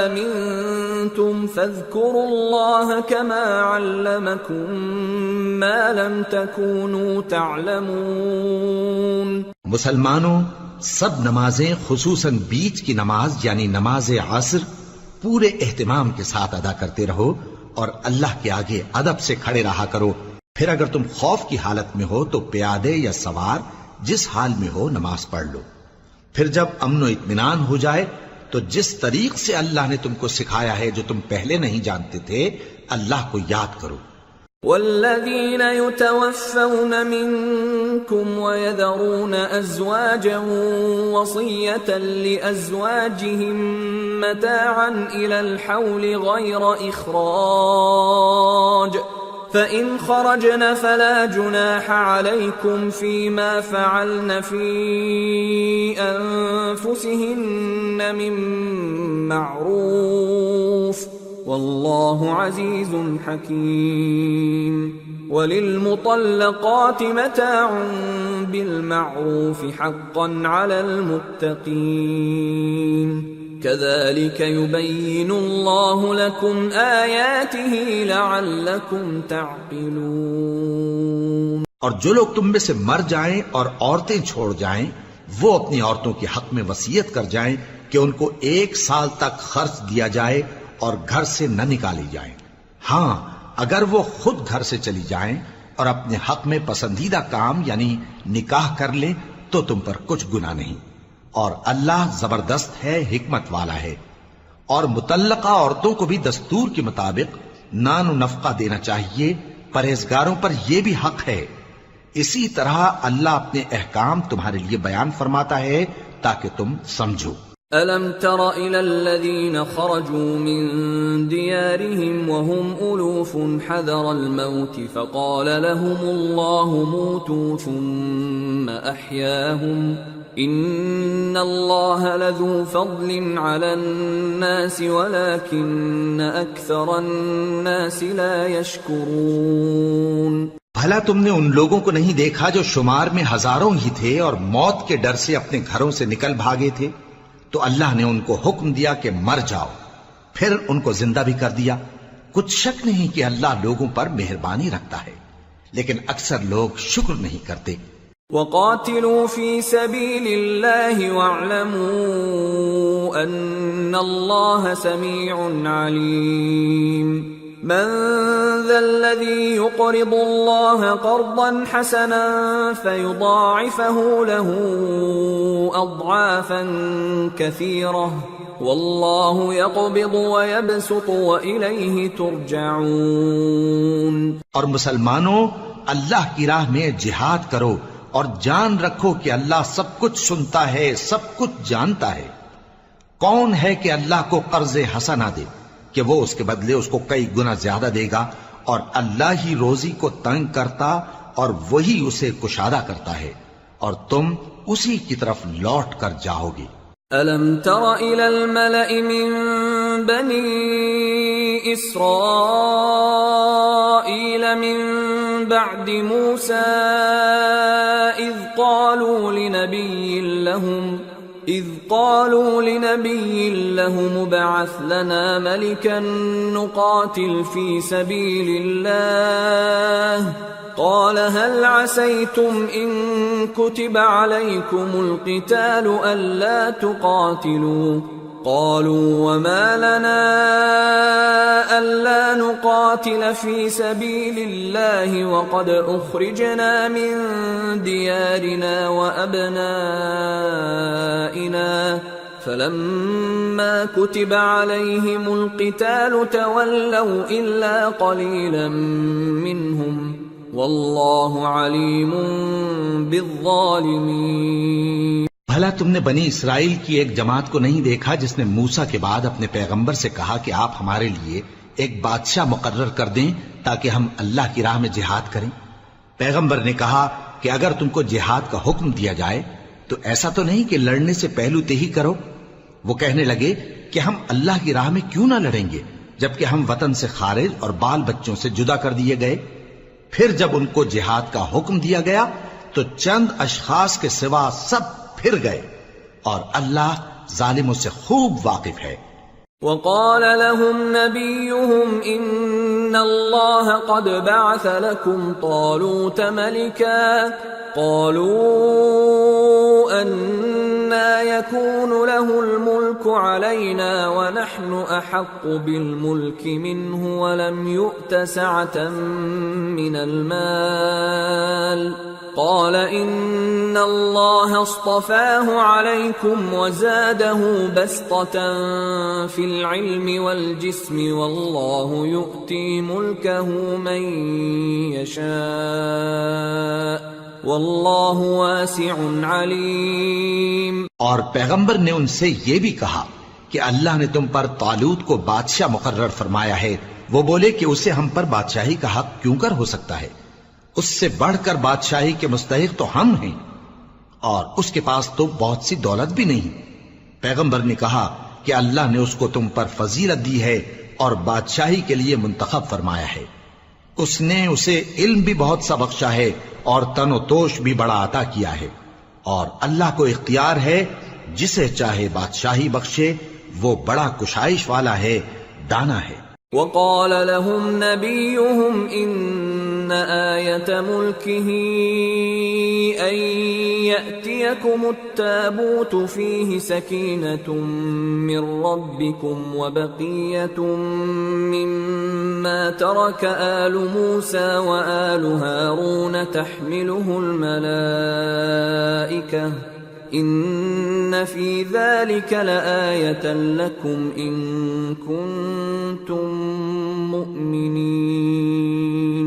أمنتم فاذكروا الله كما علمكم ما لم تكونوا تعلمون۔ مسلمانوں سب نمازیں خصوصاً بیچ کی نماز یعنی نماز عصر پورے اہتمام کے ساتھ ادا کرتے رہو اور اللہ کے آگے ادب سے کھڑے رہا کرو، پھر اگر تم خوف کی حالت میں ہو تو پیادے یا سوار جس حال میں ہو نماز پڑھ لو، پھر جب امن و اطمینان ہو جائے تو جس طریق سے اللہ نے تم کو سکھایا ہے جو تم پہلے نہیں جانتے تھے اللہ کو یاد کرو۔ والذين يتوفون منكم ويذرون أزواجا وصية لأزواجهم متاعا إلى الحول غير إخراج فإن خرجن فلا جناح عليكم فيما فعلن في أنفسهن من معروف واللہ عزیز حکیم۔ وَلِلْمُطَلَّقَاتِ مَتَاعٌ بِالْمَعْرُوفِ حَقًّا عَلَى الْمُتَّقِينَ كَذَلِكَ يُبَيِّنُ اللَّهُ لَكُمْ آيَاتِهِ لَعَلَّكُمْ تَعْقِلُونَ۔ اور جو لوگ تم میں سے مر جائیں اور عورتیں چھوڑ جائیں، وہ اپنی عورتوں کے حق میں وصیت کر جائیں کہ ان کو 1 سال تک خرچ دیا جائے اور گھر سے نہ نکالی جائیں۔ ہاں، اگر وہ خود گھر سے چلی جائیں اور اپنے حق میں پسندیدہ کام یعنی نکاح کر لیں تو تم پر کچھ گناہ نہیں، اور اللہ زبردست ہے، حکمت والا ہے۔ اور مطلقہ عورتوں کو بھی دستور کے مطابق نان و نفقہ دینا چاہیے، پرہیزگاروں پر یہ بھی حق ہے۔ اسی طرح اللہ اپنے احکام تمہارے لیے بیان فرماتا ہے تاکہ تم سمجھو۔ أَلَمْ تَرَ إِلَى الَّذِينَ خَرَجُوا مِن دِيَارِهِمْ وَهُمْ أُلُوفٌ حَذَرَ الْمَوْتِ فَقَالَ لَهُمُ اللَّهُ مُوتُوا ثُمَّ أَحْيَاهُمْ إِنَّ اللَّهَ لَذُو فَضْلٍ عَلَى النَّاسِ وَلَكِنَّ أَكْثَرَ النَّاسِ لَا يَشْكُرُونَ۔ بھلا تم نے ان لوگوں کو نہیں دیکھا جو شمار میں ہزاروں ہی تھے اور موت کے ڈر سے اپنے گھروں سے نکل بھاگے تھے؟ تو اللہ نے ان کو حکم دیا کہ مر جاؤ، پھر ان کو زندہ بھی کر دیا۔ کچھ شک نہیں کہ اللہ لوگوں پر مہربانی رکھتا ہے، لیکن اکثر لوگ شکر نہیں کرتے۔ وَقَاتِلُوا فِي سَبِيلِ اللَّهِ وَاعْلَمُوا أَنَّ اللَّهَ سَمِيعٌ عَلِيمٌ۔ مَنْ ذَا الَّذِي يُقْرِضُ اللَّهَ قَرْضًا حَسَنًا فَيُضَاعِفَهُ لَهُ أَضْعَافًا كَثِيرَةً وَاللَّهُ يَقْبِضُ وَيَبْسُطُ وَإِلَيْهِ تُرْجَعُونَ۔ اور مسلمانوں، اللہ کی راہ میں جہاد کرو اور جان رکھو کہ اللہ سب کچھ سنتا ہے، سب کچھ جانتا ہے۔ کون ہے کہ اللہ کو قرض حسنہ دے کہ وہ اس کے بدلے اس کو کئی گنا زیادہ دے گا، اور اللہ ہی روزی کو تنگ کرتا اور وہی اسے کشادہ کرتا ہے، اور تم اسی کی طرف لوٹ کر جاؤ گے۔ أَلَمْ تَرَ إِلَى الْمَلَإِ مِن بَنِي إِسْرَائِيلَ مِن بَعْدِ مُوسَى إِذْ قَالُوا لِنَبِيٍّ لَّهُمُ ابْعَثْ لَنَا مَلِكًا نُقَاتِلْ فِي سَبِيلِ اللَّهِ قَالَ هَلْ عَسَيْتُمْ إِن كُتِبَ عَلَيْكُمُ الْقِتَالُ أَلَّا تُقَاتِلُوا قَالُوا وَمَا لَنَا أَلَّا نُقَاتِلَ فِي سَبِيلِ اللَّهِ وَقَدْ أُخْرِجْنَا مِن دِيَارِنَا وَأَبْنَائِنَا فَلَمَّا كُتِبَ عَلَيْهِمُ الْقِتَالُ تَوَلَّوْا إِلَّا قَلِيلًا مِّنْهُمْ وَاللَّهُ عَلِيمٌ بِالظَّالِمِينَ۔ بھلا تم نے بنی اسرائیل کی ایک جماعت کو نہیں دیکھا جس نے موسیٰ کے بعد اپنے پیغمبر سے کہا کہ آپ ہمارے لیے ایک بادشاہ مقرر کر دیں تاکہ ہم اللہ کی راہ میں جہاد کریں؟ پیغمبر نے کہا کہ اگر تم کو جہاد کا حکم دیا جائے تو ایسا تو نہیں کہ لڑنے سے پہلو تہی کرو۔ وہ کہنے لگے کہ ہم اللہ کی راہ میں کیوں نہ لڑیں گے جبکہ ہم وطن سے خارج اور بال بچوں سے جدا کر دیے گئے۔ پھر جب ان کو جہاد کا حکم دیا گیا تو چند اشخاص کے سوا سب پھر گئے، اور اللہ ظالموں سے خوب واقف ہے۔ وقال لهم نبيهم إن الله قد بعث لكم طالوت ملكا قالوا أنى يكون له الملك علينا ونحن أحق بالملك منه ولم يؤت سعة من المال قال إن الله اصطفاه عليكم وزاده بسطة في العلم والجسم والله يؤتي ملكه من يشاء واللہ واسع علیم۔ اور پیغمبر نے ان سے یہ بھی کہا کہ اللہ نے تم پر طالوت کو بادشاہ مقرر فرمایا ہے۔ وہ بولے کہ اسے ہم پر بادشاہی کا حق کیوں کر ہو سکتا ہے؟ اس سے بڑھ کر بادشاہی کے مستحق تو ہم ہیں، اور اس کے پاس تو بہت سی دولت بھی نہیں۔ پیغمبر نے کہا کہ اللہ نے اس کو تم پر فضیلت دی ہے اور بادشاہی کے لیے منتخب فرمایا ہے۔ اس نے اسے علم بھی بہت سا بخشا ہے اور تن و توش بھی بڑا عطا کیا ہے، اور اللہ کو اختیار ہے جسے چاہے بادشاہی بخشے، وہ بڑا کشائش والا ہے، دانا ہے۔ وقال لهم نبيهم إن آية ملكه أن يأتيكم التابوت فيه سكينة من ربكم وبقية مما ترك آل موسى وآل هارون تحمله الملائكة ان فی ذلک لآیۃ لکم ان کنتم مؤمنین۔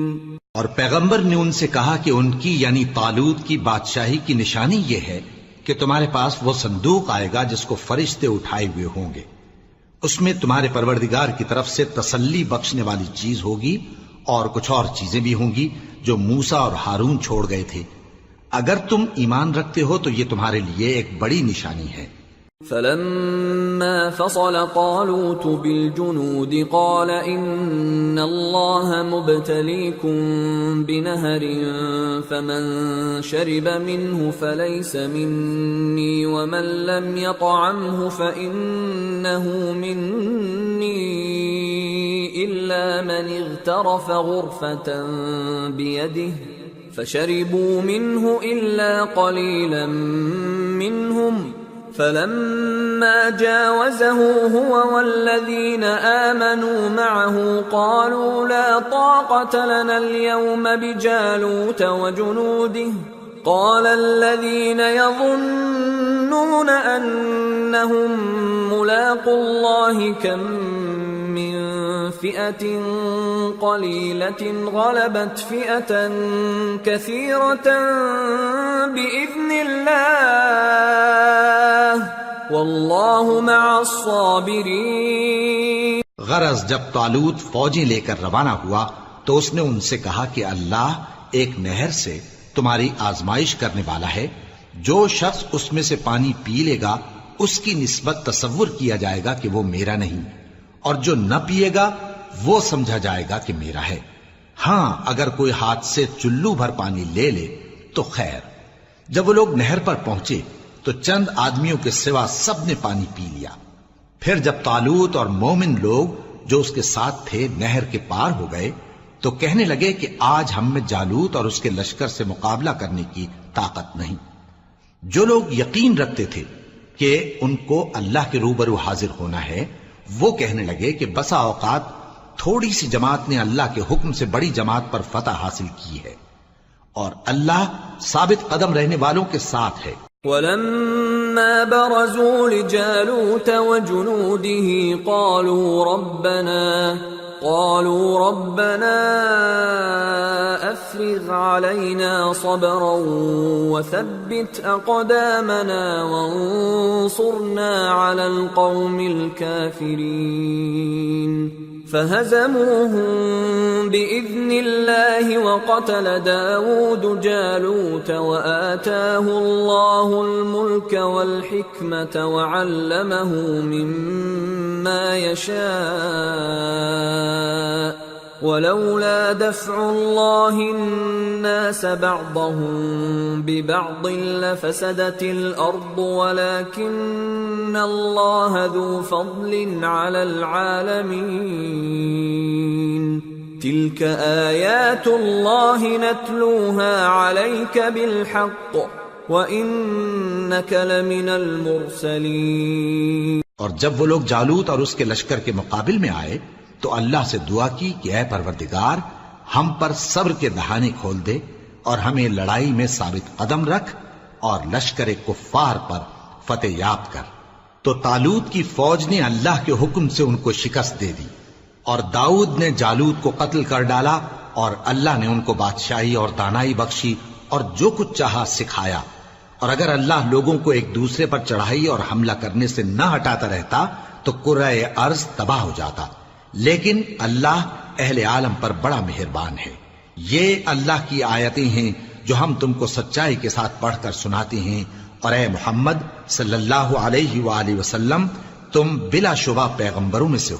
اور پیغمبر نے ان سے کہا کہ ان کی یعنی طالوت کی بادشاہی کی نشانی یہ ہے کہ تمہارے پاس وہ صندوق آئے گا جس کو فرشتے اٹھائے ہوئے ہوں گے، اس میں تمہارے پروردگار کی طرف سے تسلی بخشنے والی چیز ہوگی اور کچھ اور چیزیں بھی ہوں گی جو موسیٰ اور ہارون چھوڑ گئے تھے۔ اگر تم ایمان رکھتے ہو تو یہ تمہارے لیے ایک بڑی نشانی ہے۔ فلما فصل طالوت بالجنود قال ان الله مبتليكم بنهر فمن شرب منه فليس مني ومن لم يطعمه فإنه مني إلا من اغترف غرفة بيده فشربوا منه إلا قليلا منهم فلما جاوزه هو والذين آمنوا معه قالوا لا طاقة لنا اليوم بجالوت وجنوده قال الذين يظنون أنهم ملاقو الله كم من فئة قليلة غلبت فئة كثيرة بإذن الله والله مع الصابرين۔ غرض جب طالوت فوجیں لے کر روانہ ہوا تو اس نے ان سے کہا کہ اللہ ایک نہر سے تمہاری آزمائش کرنے والا ہے، جو شخص اس میں سے پانی پی لے گا اس کی نسبت تصور کیا جائے گا کہ وہ میرا نہیں، اور جو نہ پیے گا وہ سمجھا جائے گا کہ میرا ہے۔ ہاں اگر کوئی ہاتھ سے چلو بھر پانی لے لے تو خیر۔ جب وہ لوگ نہر پر پہنچے تو چند آدمیوں کے سوا سب نے پانی پی لیا۔ پھر جب طالوت اور مومن لوگ جو اس کے ساتھ تھے نہر کے پار ہو گئے تو کہنے لگے کہ آج ہم میں جالوت اور اس کے لشکر سے مقابلہ کرنے کی طاقت نہیں۔ جو لوگ یقین رکھتے تھے کہ ان کو اللہ کے روبرو حاضر ہونا ہے، وہ کہنے لگے کہ بسا اوقات تھوڑی سی جماعت نے اللہ کے حکم سے بڑی جماعت پر فتح حاصل کی ہے، اور اللہ ثابت قدم رہنے والوں کے ساتھ ہے۔ وَلَمَّا بَرَزُوا لِجَالُوتَ وَجُنُودِهِ قالوا ربنا افرغ علينا صبرا وثبت اقدامنا وانصرنا على القوم الكافرين فهزموهم بإذن الله وقتل داود جالوت وآتاه الله الملك والحكمة وعلمه مما يشاء ولولا دفع الله الناس بعضهم ببعض لفسدت الأرض ولكن الله ذو فضل على العالمين تلك آيات الله نتلوها عليك بالحق وإنك لمن المرسلين۔ اور جب وہ لوگ جالوت اور اس کے لشکر کے مقابل میں آئے تو اللہ سے دعا کی کہ اے پروردگار ہم پر صبر کے دہانے کھول دے اور ہمیں لڑائی میں ثابت قدم رکھ اور لشکر کفار پر فتح یاب کر۔ تو طالوت کی فوج نے اللہ کے حکم سے ان کو شکست دے دی، اور داؤد نے جالوت کو قتل کر ڈالا، اور اللہ نے ان کو بادشاہی اور دانائی بخشی اور جو کچھ چاہا سکھایا۔ اور اگر اللہ لوگوں کو ایک دوسرے پر چڑھائی اور حملہ کرنے سے نہ ہٹاتا رہتا تو کرۂ ارض تباہ ہو جاتا، لیکن اللہ اہل عالم پر بڑا مہربان ہے۔ یہ اللہ کی آیتیں ہیں جو ہم تم کو سچائی کے ساتھ پڑھ کر سناتے ہیں، اور اے محمد صلی اللہ علیہ وآلہ وسلم تم بلا شبہ پیغمبروں میں سے ہو۔